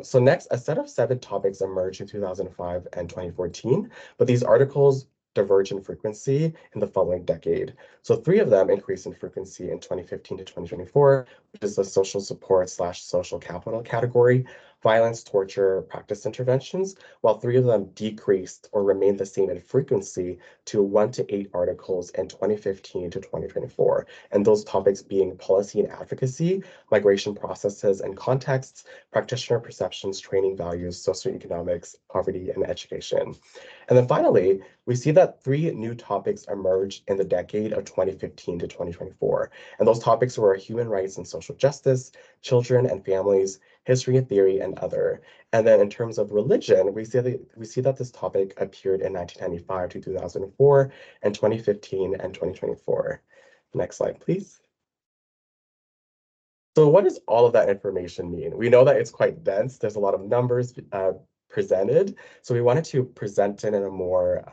So next, a set of 7 topics emerged in 2005 and 2014, but these articles diverge in frequency in the following decade. So 3 of them increased in frequency in 2015 to 2024, which is the social support / social capital category, violence, torture, practice interventions, while 3 of them decreased or remained the same in frequency to 1 to 8 articles in 2015 to 2024. And those topics being policy and advocacy, migration processes and contexts, practitioner perceptions, training values, socioeconomics, poverty, and education. And then finally, we see that 3 new topics emerged in the decade of 2015 to 2024. And those topics were human rights and social justice, children and families, history and theory, and other. And then in terms of religion, we see that this topic appeared in 1995 to 2004, and 2015 and 2024. Next slide, please. So what does all of that information mean? We know that it's quite dense. There's a lot of numbers presented. So we wanted to present it in a more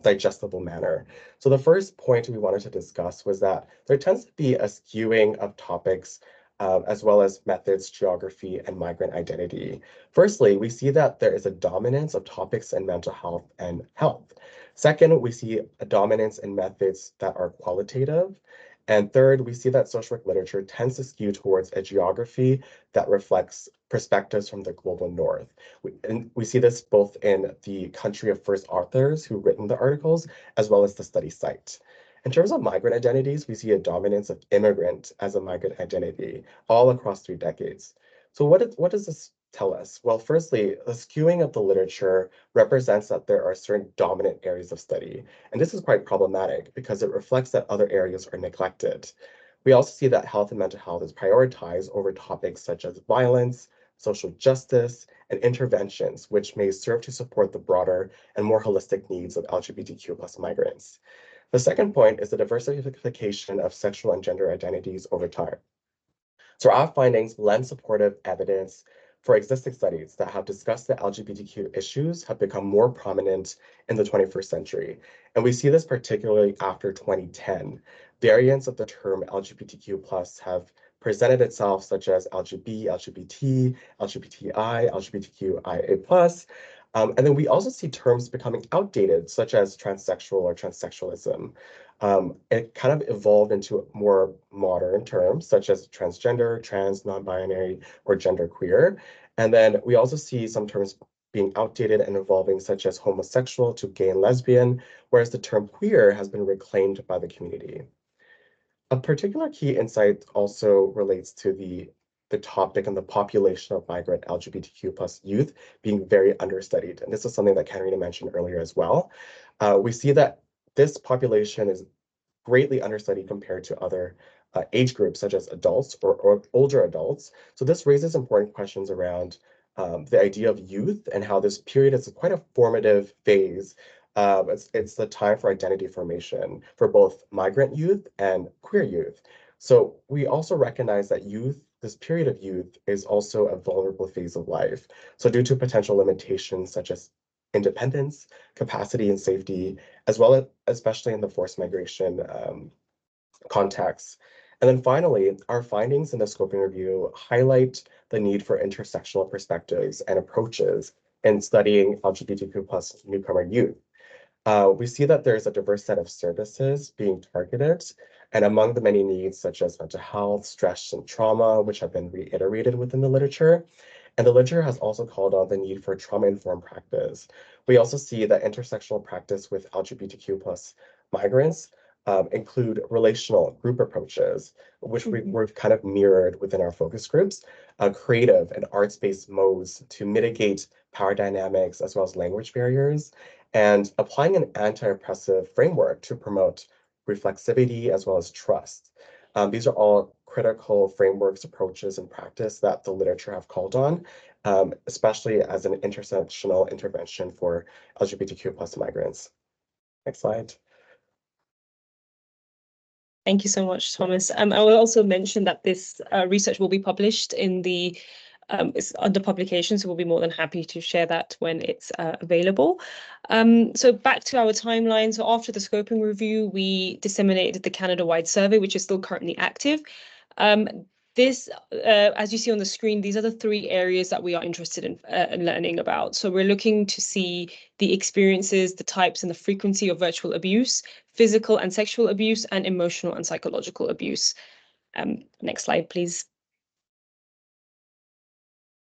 digestible manner. So the first point we wanted to discuss was that there tends to be a skewing of topics as well as methods, geography, and migrant identity. Firstly, we see that there is a dominance of topics in mental health and health. Second, we see a dominance in methods that are qualitative. And third, we see that social work literature tends to skew towards a geography that reflects perspectives from the global north. We see this both in the country of first authors who've written the articles, as well as the study site. In terms of migrant identities, we see a dominance of immigrant as a migrant identity all across 3 decades. So what does this tell us? Well, firstly, the skewing of the literature represents that there are certain dominant areas of study. And this is quite problematic because it reflects that other areas are neglected. We also see that health and mental health is prioritized over topics such as violence, social justice, and interventions, which may serve to support the broader and more holistic needs of LGBTQ+ migrants. The second point is the diversification of sexual and gender identities over time. So our findings lend supportive evidence for existing studies that have discussed that LGBTQ issues have become more prominent in the 21st century. And we see this particularly after 2010. Variants of the term LGBTQ+ have presented itself, such as LGB, LGBT, LGBTI, LGBTQIA+. And then we also see terms becoming outdated, such as transsexual or transsexualism. it kind of evolved into more modern terms such as transgender, trans, non-binary, or genderqueer. And then we also see some terms being outdated and evolving, such as homosexual to gay and lesbian, whereas the term queer has been reclaimed by the community. A particular key insight also relates to the topic and the population of migrant LGBTQ plus youth being very understudied. And this is something that Katarina mentioned earlier as well. We see that this population is greatly understudied compared to other age groups, such as adults or older adults. So this raises important questions around the idea of youth and how this period is quite a formative phase. It's the time for identity formation for both migrant youth and queer youth. So we also recognize that this period of youth is also a vulnerable phase of life. So due to potential limitations such as independence, capacity, and safety, as well as especially in the forced migration context. And then finally, our findings in the scoping review highlight the need for intersectional perspectives and approaches in studying LGBTQ plus newcomer youth. We see that there's a diverse set of services being targeted, and among the many needs such as mental health, stress, and trauma, which have been reiterated within the literature. And the literature has also called on the need for trauma-informed practice. We also see that intersectional practice with LGBTQ plus migrants include relational group approaches, which we've kind of mirrored within our focus groups, creative and arts-based modes to mitigate power dynamics as well as language barriers, and applying an anti-oppressive framework to promote reflexivity as well as trust. These are all critical frameworks, approaches, and practice that the literature have called on, especially as an intersectional intervention for LGBTQ plus migrants. Next slide.
Thank you so much, Thomas. I will also mention that this research will be published in the it's under publication, so we'll be more than happy to share that when it's available. So back to our timeline. So after the scoping review, we disseminated the Canada-wide survey, which is still currently active. This, as you see on the screen, these are the 3 areas that we are interested in learning about. So we're looking to see the experiences, the types, and the frequency of virtual abuse, physical and sexual abuse, and emotional and psychological abuse. Next slide, please.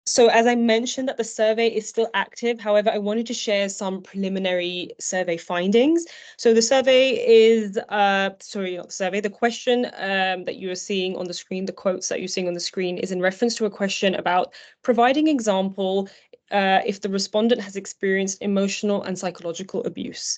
So as I mentioned that the survey is still active, however, I wanted to share some preliminary survey findings. So the survey is, the question that you are seeing on the screen, the quotes that you're seeing on the screen is in reference to a question about providing example if the respondent has experienced emotional and psychological abuse.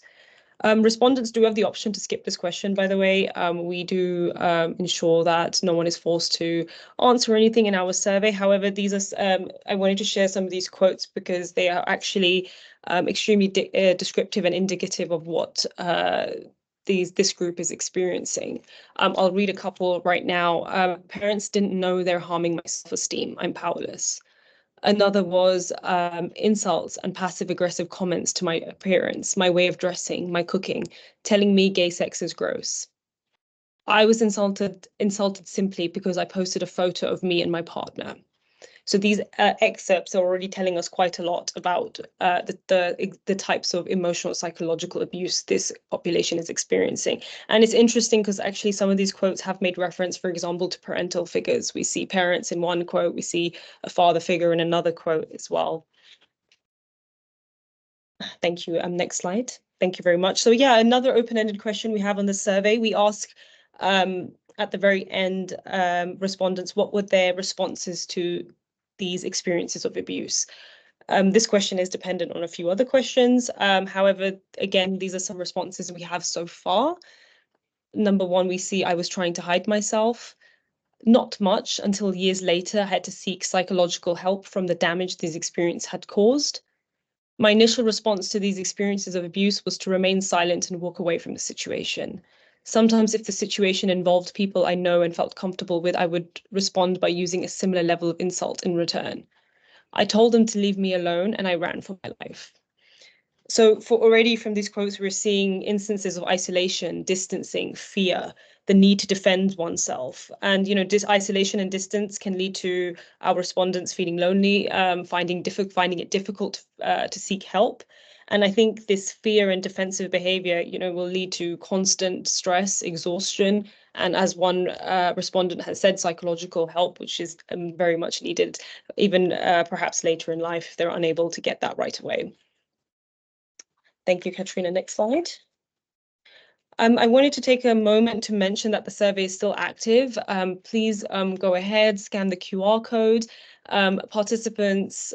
Respondents do have the option to skip this question, by the way. We do ensure that no one is forced to answer anything in our survey. However, these are I wanted to share some of these quotes because they are actually extremely descriptive and indicative of what this group is experiencing. I'll read a couple right now. Parents didn't know they're harming my self-esteem. I'm powerless. Another was insults and passive-aggressive comments to my appearance, my way of dressing, my cooking, telling me gay sex is gross. I was insulted simply because I posted a photo of me and my partner. So these excerpts are already telling us quite a lot about the types of emotional psychological abuse this population is experiencing. And it's interesting because actually some of these quotes have made reference, for example, to parental figures. We see parents in one quote, we see a father figure in another quote as well. Thank you. Next slide. Thank you very much. So yeah, another open-ended question we have on the survey. We ask at the very end, respondents, what were their responses to these experiences of abuse? This question is dependent on a few other questions. However, again, these are some responses we have so far. Number 1, we see I was trying to hide myself. Not much until years later, I had to seek psychological help from the damage these experiences had caused. My initial response to these experiences of abuse was to remain silent and walk away from the situation. Sometimes if the situation involved people I know and felt comfortable with, I would respond by using a similar level of insult in return. I told them to leave me alone and I ran for my life. So already from these quotes, we're seeing instances of isolation, distancing, fear, the need to defend oneself. And, isolation and distance can lead to our respondents feeling lonely, finding it difficult to seek help. And I think this fear and defensive behavior, will lead to constant stress, exhaustion, and as one respondent has said, psychological help, which is very much needed, even perhaps later in life if they're unable to get that right away. Thank you, Katrina. Next slide. I wanted to take a moment to mention that the survey is still active. Please go ahead, scan the QR code. Participants,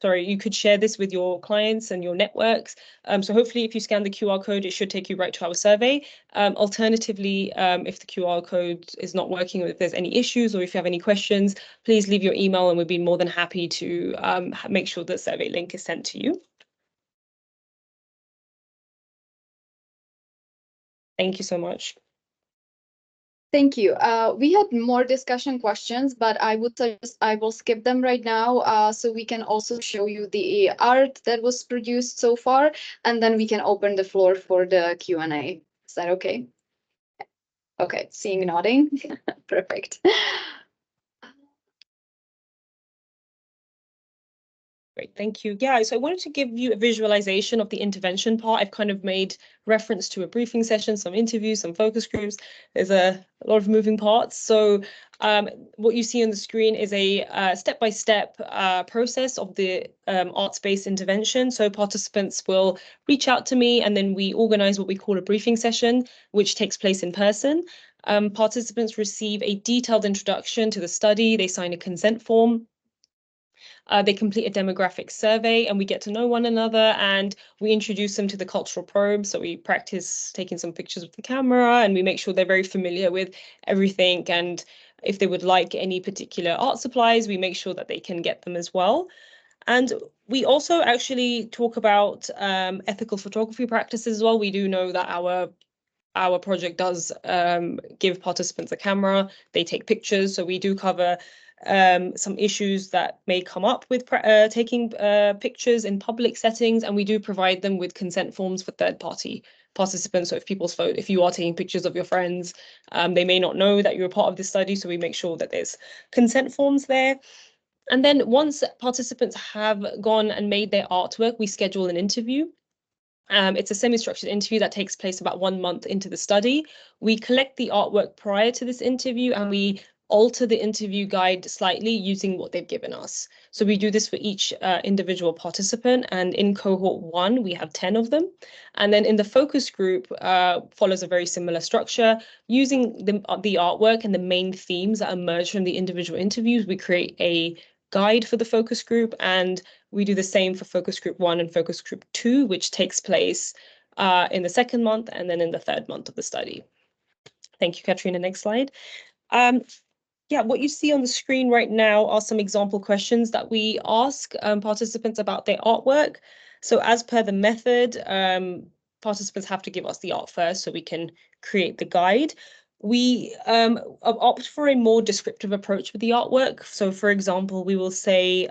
sorry, you could share this with your clients and your networks. So hopefully if you scan the QR code, it should take you right to our survey. Alternatively, if the QR code is not working or if there's any issues or if you have any questions, please leave your email and we'd be more than happy to make sure the survey link is sent to you. Thank you so much.
Thank you. We had more discussion questions, but I would suggest I will skip them right now, so we can also show you the art that was produced so far, and then we can open the floor for the Q&A. Is that okay? Okay, seeing nodding. Perfect.
Great, thank you. Yeah, so I wanted to give you a visualization of the intervention part. I've kind of made reference to a briefing session, some interviews, some focus groups. There's a lot of moving parts. So what you see on the screen is a step-by-step process of the arts-based intervention. So participants will reach out to me and then we organize what we call a briefing session, which takes place in person. Participants receive a detailed introduction to the study. They sign a consent form. They complete a demographic survey and we get to know one another and we introduce them to the cultural probe. So we practice taking some pictures with the camera and we make sure they're very familiar with everything. And if they would like any particular art supplies, we make sure that they can get them as well. And we also actually talk about ethical photography practices as well. We do know that our project does give participants a camera, they take pictures. So we do cover some issues that may come up with taking pictures in public settings, and we do provide them with consent forms for third-party participants. So if you are taking pictures of your friends, they may not know that you're a part of this study, so we make sure that there's consent forms there. And then once participants have gone and made their artwork, we schedule an interview. It's a semi-structured interview that takes place about 1 month into the study. We collect the artwork prior to this interview and we alter the interview guide slightly using what they've given us. So we do this for each individual participant, and in cohort 1, we have 10 of them. And then in the focus group follows a very similar structure. Using the artwork and the main themes that emerge from the individual interviews, we create a guide for the focus group, and we do the same for focus group 1 and focus group 2, which takes place in the 2nd month and then in the 3rd month of the study. Thank you, Katrina. Next slide. Yeah, what you see on the screen right now are some example questions that we ask participants about their artwork. So as per the method, participants have to give us the art first so we can create the guide. We opt for a more descriptive approach with the artwork. So for example, we will say,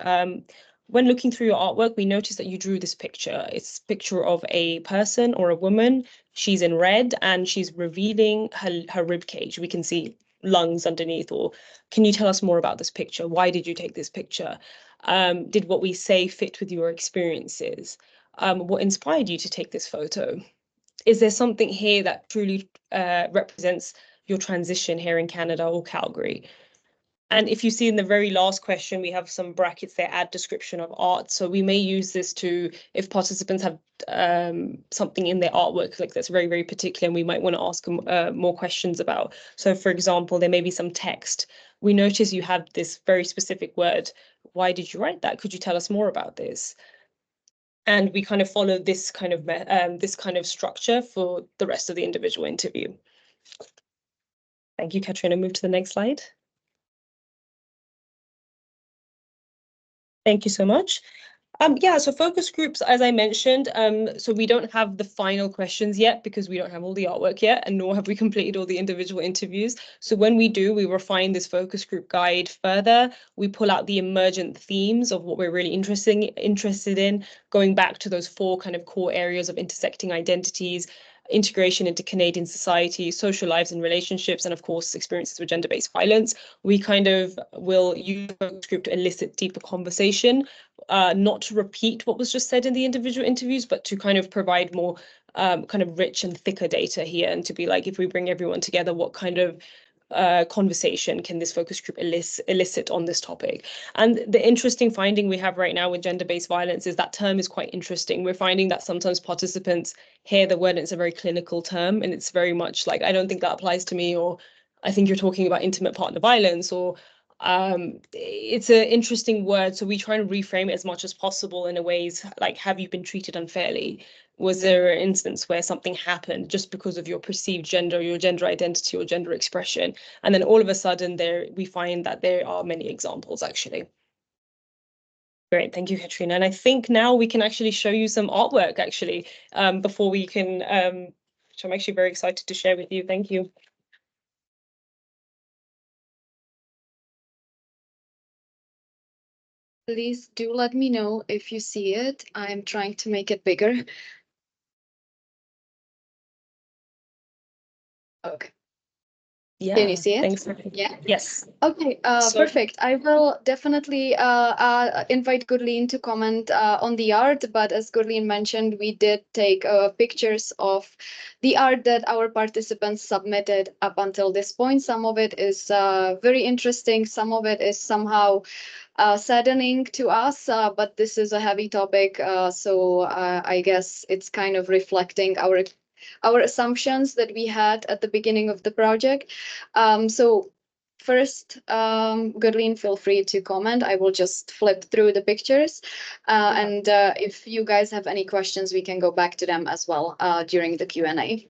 when looking through your artwork, we notice that you drew this picture. It's a picture of a person or a woman. She's in red and she's revealing her rib cage. We can see lungs underneath. Or can you tell us more about this picture? Why did you take this picture? Did what we say fit with your experiences? What inspired you to take this photo? Is there something here that truly represents your transition here in Canada or Calgary? And if you see in the very last question, we have some brackets there, add description of art. So we may use this to, if participants have something in their artwork like that's very, very particular, and we might want to ask them more questions about. So for example, there may be some text. We notice you have this very specific word. Why did you write that? Could you tell us more about this? And we kind of follow this kind of structure for the rest of the individual interview. Thank you, Katrina. Move to the next slide. Thank you so much. Yeah, so focus groups, as I mentioned, so we don't have the final questions yet because we don't have all the artwork yet, and nor have we completed all the individual interviews. So when we do, we refine this focus group guide further. We pull out the emergent themes of what we're really interested in, going back to those 4 kind of core areas of intersecting identities, integration into Canadian society, social lives and relationships, and of course, experiences with gender-based violence. We kind of will use the focus group to elicit deeper conversation not to repeat what was just said in the individual interviews, but to kind of provide more kind of rich and thicker data here, and to be like, if we bring everyone together, what kind of conversation can this focus group elicit on this topic? And the interesting finding we have right now with gender-based violence is that term is quite interesting. We're finding that sometimes participants hear the word and it's a very clinical term, and it's very much like, I don't think that applies to me, or I think you're talking about intimate partner violence, or it's an interesting word. So we try and reframe it as much as possible in a ways like, have you been treated unfairly? Was there an instance where something happened just because of your perceived gender, your gender identity, or gender expression? And then all of a sudden we find that there are many examples, actually. Great, thank you, Katrina. And I think now we can actually show you some artwork, actually, before we can, which I'm actually very excited to share with you. Thank you.
Please do let me know if you see it. I'm trying to make it bigger. Okay.
Yeah,
Can you see it?
thanks.
Yeah.
Yes.
Okay, perfect. I will definitely invite Gurleen to comment on the art, but as Gurleen mentioned, we did take pictures of the art that our participants submitted up until this point. Some of it is very interesting, some of it is somehow saddening to us, but this is a heavy topic, so I guess it's kind of reflecting our assumptions that we had at the beginning of the project. So first, Gurleen, feel free to comment. I will just flip through the pictures. And if you guys have any questions, we can go back to them as well during the Q&A.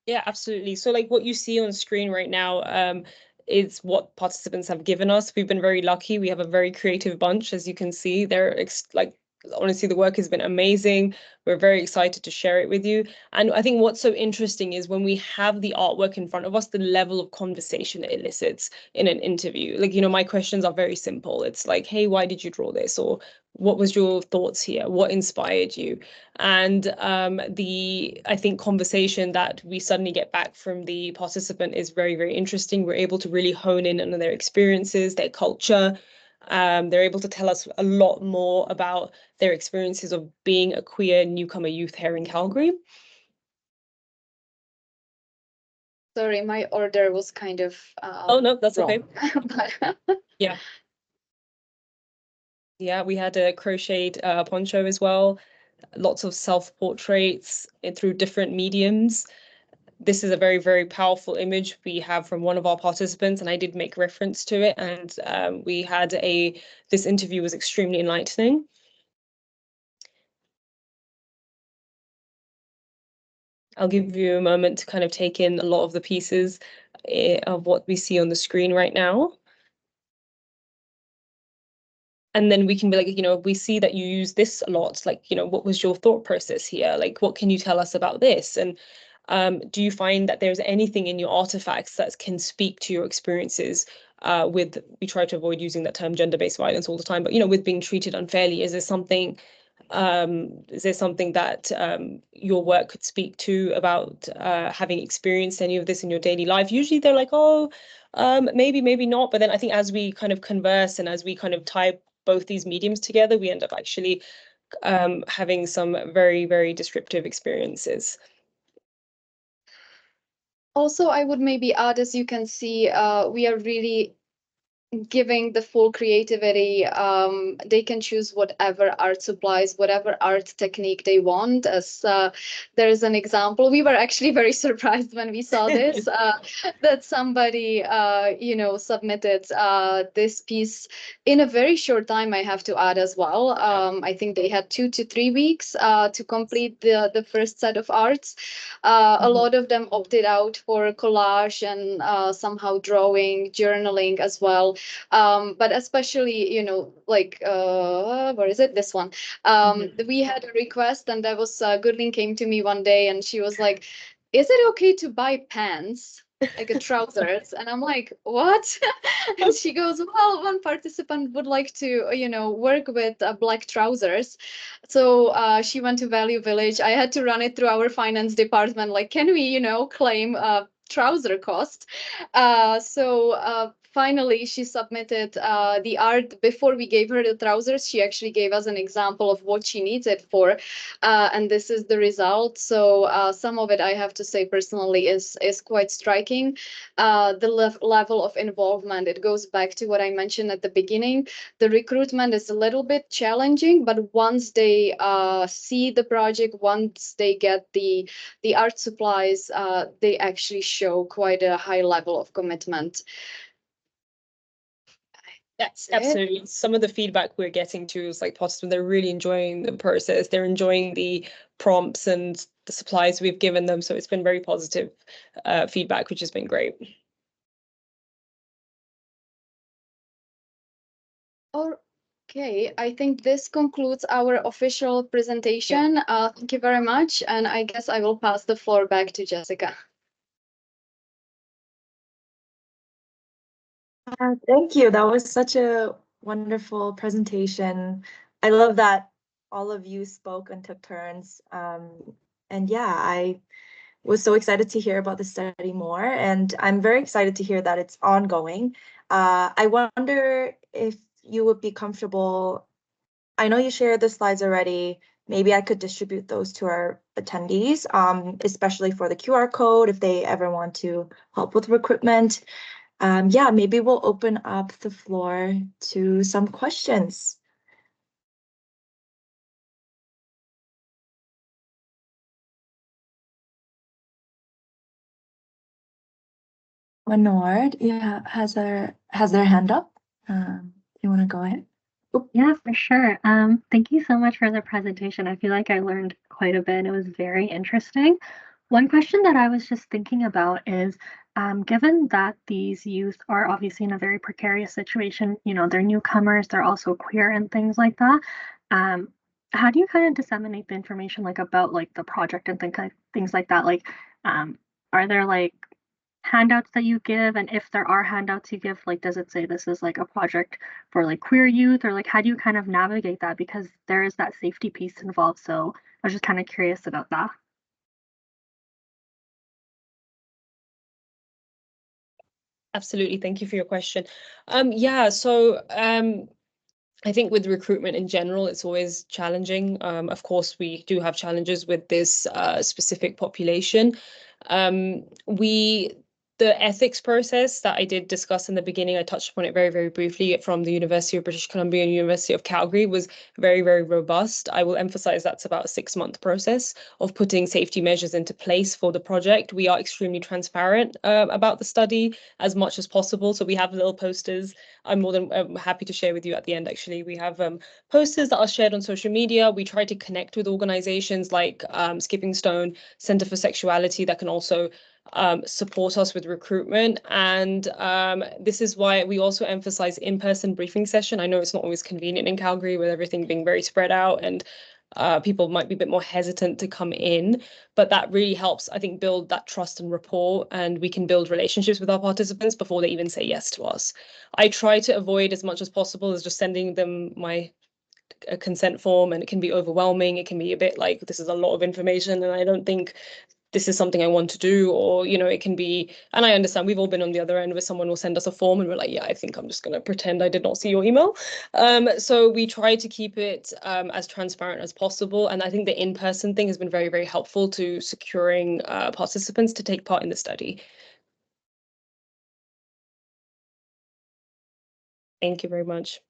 Yeah, absolutely. So like what you see on screen right now is what participants have given us. We've been very lucky. We have a very creative bunch, as you can see. They're like, honestly, the work has been amazing. We're very excited to share it with you. And I think what's so interesting is when we have the artwork in front of us, the level of conversation it elicits in an interview. Like, you know, my questions are very simple. It's like, hey, why did you draw this? Or what was your thoughts here? What inspired you? And I think conversation that we suddenly get back from the participant is very, very interesting. We're able to really hone in on their experiences, their culture. They're able to tell us a lot more about their experiences of being a queer newcomer youth here in Calgary.
Sorry, my order was kind of
oh no, that's
wrong.
Okay. Yeah. Yeah, we had a crocheted poncho as well. Lots of self-portraits through different mediums. This is a very, very powerful image we have from one of our participants, and I did make reference to it. And we had this interview was extremely enlightening. I'll give you a moment to kind of take in a lot of the pieces of what we see on the screen right now. And then we can be like, you know, we see that you use this a lot. Like, you know, what was your thought process here? Like, what can you tell us about this? And do you find that there's anything in your artifacts that can speak to your experiences we try to avoid using that term gender-based violence all the time, but, you know, with being treated unfairly, is there something that your work could speak to about having experienced any of this in your daily life? Usually they're like, oh, maybe not. But then I think as we kind of converse and as we kind of tie both these mediums together, we end up actually having some very, very descriptive experiences.
Also, I would maybe add, as you can see, we are really giving the full creativity. They can choose whatever art supplies, whatever art technique they want. As there's an example, we were actually very surprised when we saw this, that somebody, you know, submitted this piece in a very short time, I have to add as well. I think they had 2 to 3 weeks to complete the first set of arts. A lot of them opted out for collage and somehow drawing, journaling as well. But especially, you know, like, where is it? This one. We had a request, and that was Gurleen came to me one day and she was like, is it okay to buy pants? Like a trousers? And I'm like, what? And she goes, well, one participant would like to, you know, work with black trousers. So she went to Value Village. I had to run it through our finance department. Like, can we, you know, claim trouser cost? So finally, she submitted the art. Before we gave her the trousers, she actually gave us an example of what she needs it for. And this is the result. So some of it, I have to say personally, is quite striking. The level of involvement, it goes back to what I mentioned at the beginning. The recruitment is a little bit challenging, but once they see the project, once they get the art supplies, they actually show quite a high level of commitment.
Yes,
That's it.
absolutely. Some of the feedback we're getting too is like participants, they're really enjoying the process. They're enjoying the prompts and the supplies we've given them. So it's been very positive feedback, which has been great.
Okay, I think this concludes our official presentation. Thank you very much. And I guess I will pass the floor back to Jessica.
Thank you. That was such a wonderful presentation. I love that all of you spoke and took turns. And yeah, I was so excited to hear about the study more, and I'm very excited to hear that it's ongoing. I wonder if you would be comfortable. I know you shared the slides already. Maybe I could distribute those to our attendees, especially for the QR code if they ever want to help with recruitment. Yeah, maybe we'll open up the floor to some questions. Manord, yeah, has their hand up. You want to go ahead?
Yeah, for sure. Thank you so much for the presentation. I feel like I learned quite a bit. It was very interesting. One question that I was just thinking about is, given that these youth are obviously in a very precarious situation, you know, they're newcomers, they're also queer and things like that. How do you kind of disseminate the information like about like the project and things like that? Like, are there like handouts that you give, and if there are handouts you give, like does it say this is like a project for like queer youth, or like how do you kind of navigate that, because there is that safety piece involved? So I was just kind of curious about that.
Absolutely. Thank you for your question. Yeah, so I think with recruitment in general, it's always challenging. Of course, we do have challenges with this specific population. The ethics process that I did discuss in the beginning, I touched upon it very, very briefly from the University of British Columbia and University of Calgary, was very, very robust. I will emphasize that's about a 6-month process of putting safety measures into place for the project. We are extremely transparent about the study as much as possible. So we have little posters. I'm more than happy to share with you at the end, actually. We have posters that are shared on social media. We try to connect with organizations like Skipping Stone, Center for Sexuality, that can also support us with recruitment. And this is why we also emphasize in-person briefing session. I know it's not always convenient in Calgary with everything being very spread out, and people might be a bit more hesitant to come in, but that really helps, I think, build that trust and rapport, and we can build relationships with our participants before they even say yes to us. I try to avoid as much as possible as just sending them my consent form, and it can be overwhelming. It can be a bit like, this is a lot of information and I don't think this is something I want to do, or, you know, it can be, and I understand we've all been on the other end where someone will send us a form and we're like, yeah, I think I'm just going to pretend I did not see your email. So we try to keep it as transparent as possible. And I think the in-person thing has been very, very helpful to securing participants to take part in the study. Thank you very much.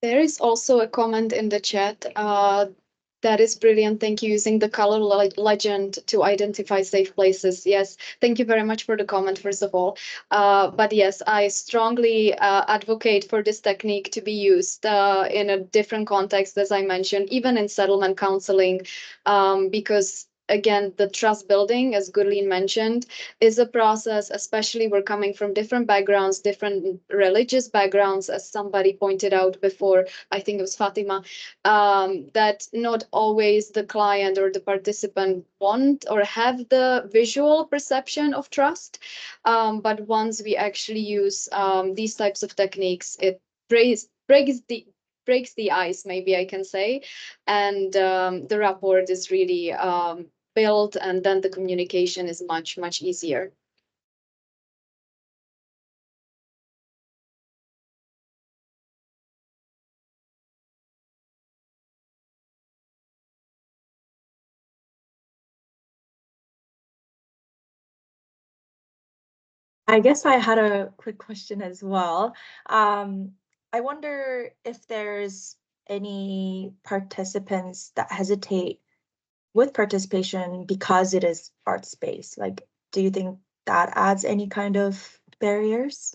There is also a comment in the chat. That is brilliant. Thank you. Using the color legend to identify safe places. Yes, thank you very much for the comment, first of all. But yes, I strongly advocate for this technique to be used in a different context, as I mentioned, even in settlement counseling, because again, the trust building, as Gurleen mentioned, is a process, especially we're coming from different backgrounds, different religious backgrounds, as somebody pointed out before, I think it was Fatima, that not always the client or the participant want or have the visual perception of trust. But once we actually use these types of techniques, it breaks the ice, maybe I can say, and the rapport is really built, and then the communication is much, much easier.
I guess I had a quick question as well. I wonder if there's any participants that hesitate with participation because it is art space. Like, do you think that adds any kind of barriers?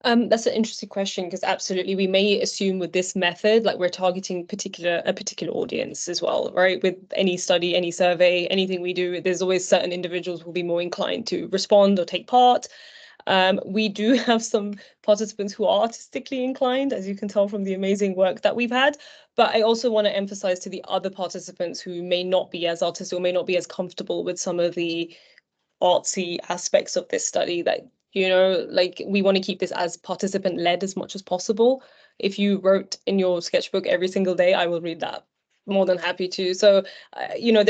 That's an interesting question, because absolutely we may assume with this method, like we're targeting a particular audience as well, right? With any study, any survey, anything we do, there's always certain individuals who will be more inclined to respond or take part. We do have some participants who are artistically inclined, as you can tell from the amazing work that we've had. But I also want to emphasize to the other participants who may not be as artistic or may not be as comfortable with some of the artsy aspects of this study, that, you know, like, we want to keep this as participant led as much as possible. If you wrote in your sketchbook every single day, I will read that, more than happy to. So you know,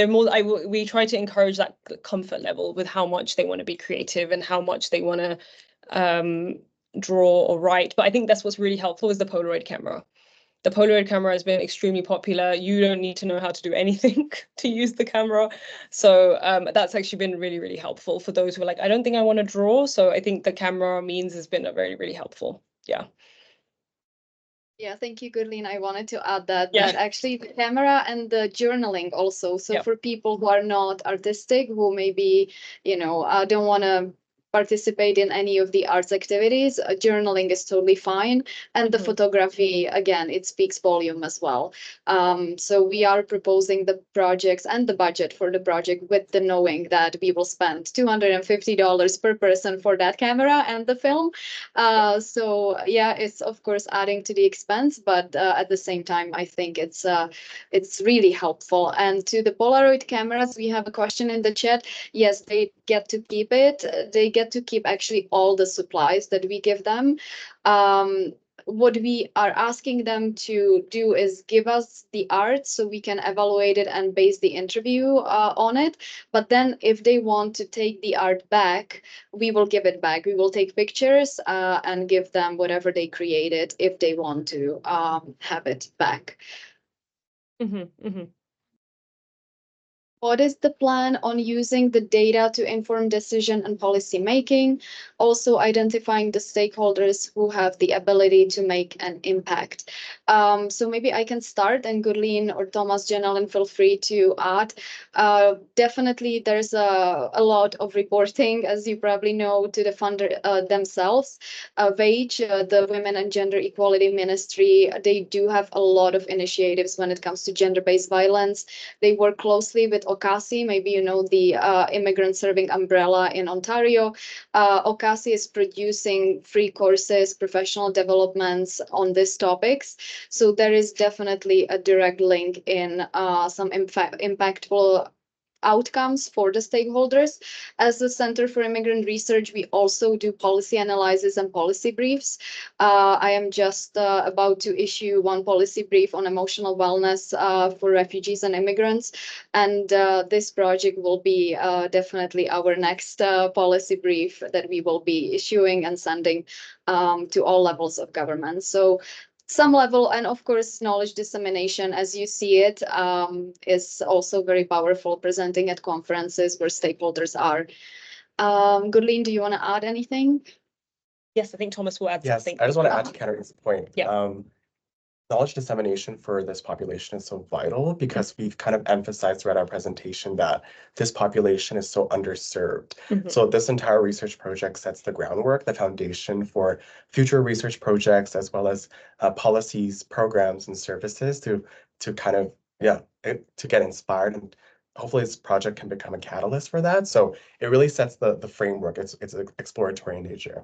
we try to encourage that comfort level with how much they want to be creative and how much they want to draw or write. But I think that's what's really helpful is the Polaroid camera. The Polaroid camera has been extremely popular. You don't need to know how to do anything to use the camera. So that's actually been really, really helpful for those who are like, I don't think I want to draw. So I think the camera means has been a very, really helpful. Yeah.
Yeah, thank you, Gurleen. I wanted to add that
Yeah.
actually the camera and the journaling also. So
Yep.
for people who are not artistic, who maybe, you know, don't want to participate in any of the arts activities, journaling is totally fine. And the photography, again, it speaks volume as well. So we are proposing the projects and the budget for the project with the knowing that we will spend $250 per person for that camera and the film. So yeah, it's of course adding to the expense, but at the same time, I think it's really helpful. And to the Polaroid cameras, we have a question in the chat. Yes, they get to keep it. They get to keep actually all the supplies that we give them. What we are asking them to do is give us the art so we can evaluate it and base the interview on it. But then if they want to take the art back, we will give it back. We will take pictures and give them whatever they created if they want to have it back. What is the plan on using the data to inform decision and policy making? Also identifying the stakeholders who have the ability to make an impact. So maybe I can start, and Gurleen or Thomas Janellen, feel free to add. Definitely there's a lot of reporting, as you probably know, to the funder themselves. WAGE, the Women and Gender Equality Ministry, they do have a lot of initiatives when it comes to gender-based violence. They work closely with OCASI, maybe you know the immigrant serving umbrella in Ontario. OCASI is producing free courses, professional developments on these topics. So there is definitely a direct link in some impactful outcomes for the stakeholders. As the Center for Immigrant Research, we also do policy analysis and policy briefs. I am just about to issue one policy brief on emotional wellness for refugees and immigrants. And this project will be definitely our next policy brief that we will be issuing and sending to all levels of government. So some level, and of course, knowledge dissemination, as you see it, is also very powerful, presenting at conferences where stakeholders are. Gurleen, do you want to add anything?
Yes, I think Thomas will add
Yes,
something.
I just want to add to Katarina's point.
Yeah.
Knowledge dissemination for this population is so vital because we've kind of emphasized throughout our presentation that this population is so underserved. So this entire research project sets the groundwork, the foundation for future research projects, as well as policies, programs, and services to kind of, to get inspired. And hopefully this project can become a catalyst for that. So it really sets the framework. It's exploratory in nature.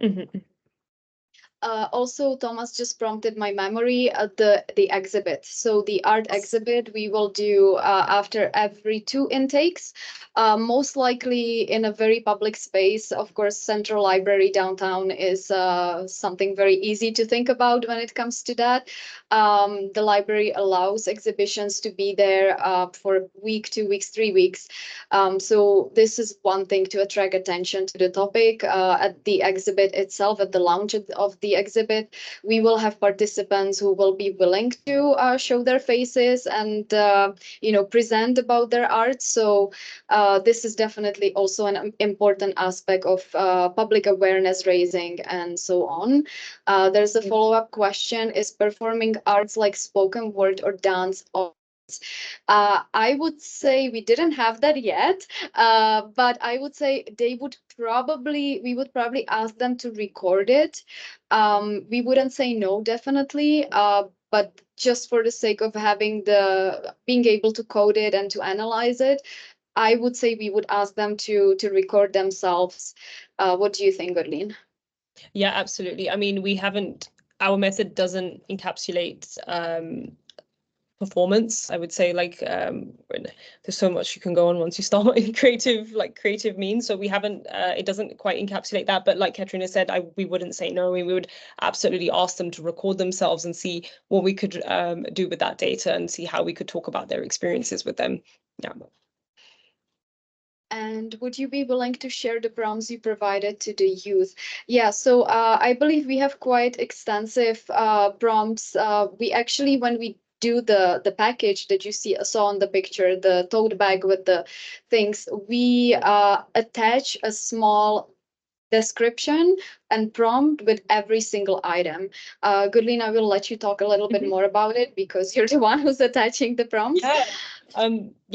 Also, Thomas just prompted my memory at the exhibit. So the art exhibit we will do after every 2 intakes, most likely in a very public space. Of course, Central Library downtown is something very easy to think about when it comes to that. The library allows exhibitions to be there for a week, 2 weeks, 3 weeks. So this is one thing to attract attention to the topic. At the exhibit itself, at the launch of the exhibit, we will have participants who will be willing to show their faces and present about their art. So this is definitely also an important aspect of public awareness raising and so on. There's a follow-up question: is performing arts like spoken word or dance? I would say we didn't have that yet, but I would say we would probably ask them to record it. We wouldn't say no, definitely, but just for the sake of being able to code it and to analyze it, I would say we would ask them to record themselves. What do you think, Godlin?
Yeah, absolutely. I mean, our method doesn't encapsulate performance. I would say, like, there's so much you can go on once you start in creative means. So we haven't, it doesn't quite encapsulate that. But like Katrina said, we wouldn't say no. We would absolutely ask them to record themselves and see what we could do with that data and see how we could talk about their experiences with them. Yeah.
And would you be willing to share the prompts you provided to the youth? Yeah, so I believe we have quite extensive prompts. We actually, when we do the package that you saw on the picture, the tote bag with the things, we attach a small description and prompt with every single item. Goodlin, I will let you talk a little bit more about it because you're the one who's attaching the prompts.
Yeah.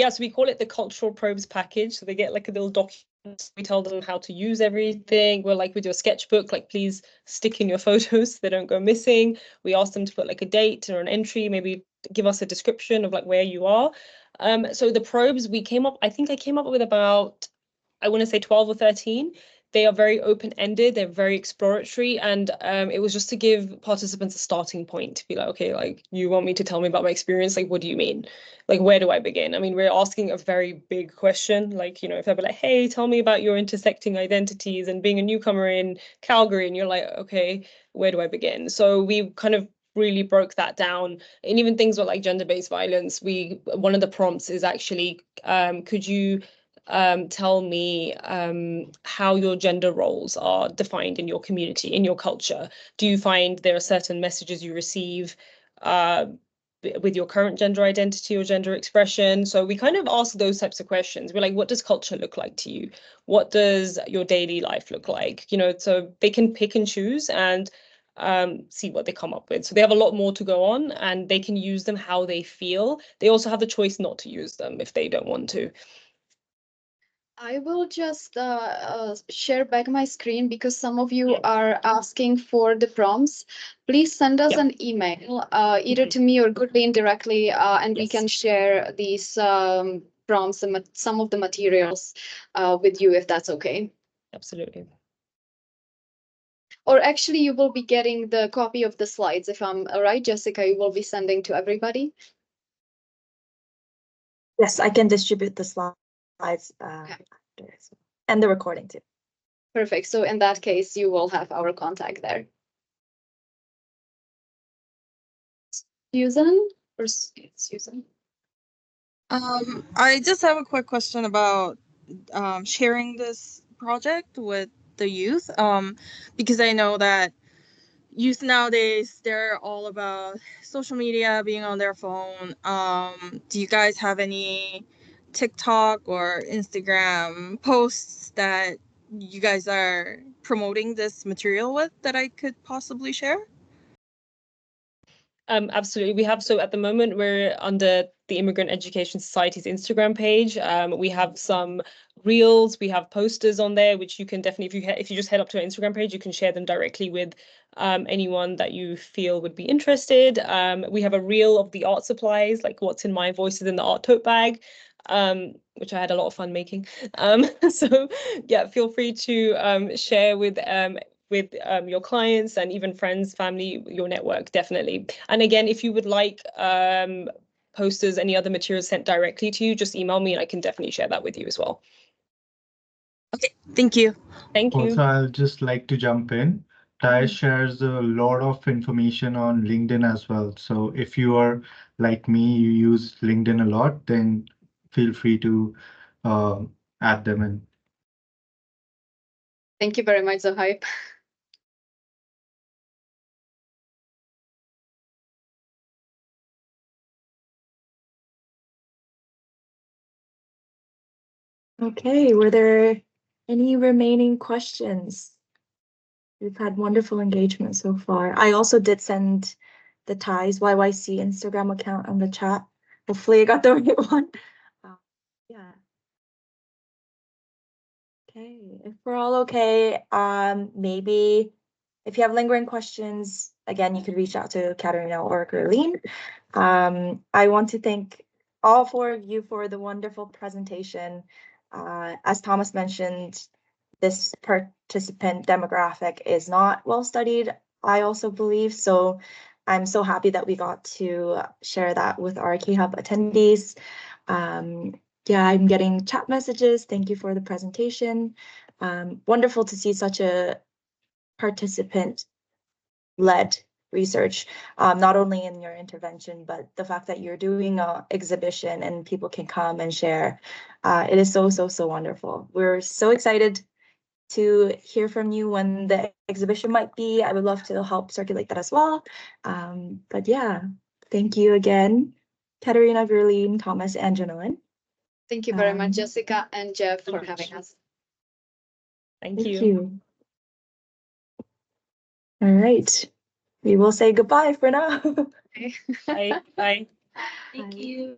So we call it the cultural probes package. So they get like a little document. We tell them how to use everything. We're like, we do a sketchbook, like, please stick in your photos so they don't go missing. We ask them to put like a date or an entry, maybe give us a description of like where you are. So the probes I think I came up with about, I want to say 12 or 13. They are very open-ended, they're very exploratory, and it was just to give participants a starting point to be like, okay, like, you want me to tell me about my experience? Like, what do you mean? Like, where do I begin? I mean, we're asking a very big question. Like, if they're like, hey, tell me about your intersecting identities and being a newcomer in Calgary, and you're like, okay, where do I begin? So we kind of really broke that down. And even things like gender-based violence, one of the prompts is actually, could you tell me how your gender roles are defined in your community, in your culture? Do you find there are certain messages you receive with your current gender identity or gender expression? So we kind of ask those types of questions. We're like, what does culture look like to you? What does your daily life look like? So they can pick and choose and see what they come up with. So they have a lot more to go on, and they can use them how they feel. They also have the choice not to use them if they don't want to.
I will just share back my screen because some of you are asking for the prompts. Please send us an email, either to me or Goodlin directly, and we can share these prompts and some of the materials with you, if that's okay.
Absolutely.
Or actually, you will be getting the copy of the slides, if I'm right, Jessica. You will be sending to everybody.
Yes, I can distribute the slides after, and the recording too.
Perfect. So in that case, you will have our contact there. Susan or Susan?
I just have a quick question about sharing this project with the youth, because I know that youth nowadays, they're all about social media, being on their phone. Do you guys have any TikTok or Instagram posts that you guys are promoting this material with that I could possibly share?
Absolutely. We have, so at the moment we're under the Immigrant Education Society's Instagram page. We have some reels, we have posters on there, which you can definitely, if you just head up to our Instagram page, you can share them directly with anyone that you feel would be interested. We have a reel of the art supplies, like what's in my voices in the art tote bag, which I had a lot of fun making. So yeah, feel free to share with with your clients and even friends, family, your network, definitely. And again, if you would like posters, any other materials sent directly to you, just email me and I can definitely share that with you as well.
Okay, thank you.
Thank you.
Also, I'll just like to jump in. Ty shares a lot of information on LinkedIn as well. So if you are like me, you use LinkedIn a lot, then feel free to add them in.
Thank you very much, Zohaib.
Okay, were there any remaining questions? We've had wonderful engagement so far. I also did send the Ties YYC Instagram account on the chat. Hopefully I got the right one. Yeah. Okay, if we're all okay, maybe if you have lingering questions, again, you could reach out to Katerina or Gerline. I want to thank all four of you for the wonderful presentation. As Thomas mentioned, this participant demographic is not well studied, I also believe. So I'm so happy that we got to share that with our K-Hub attendees. Yeah, I'm getting chat messages. Thank you for the presentation. Wonderful to see such a participant-led research, not only in your intervention, but the fact that you're doing an exhibition and people can come and share. It is so, so, so wonderful. We're so excited to hear from you when the exhibition might be. I would love to help circulate that as well. But yeah, thank you again, Katerina, Gerline, Thomas, and Janelle.
Thank you very much, Jessica and Jeff, for having us.
Thank you.
All right, we will say goodbye for now.
Bye. Bye.
Thank you.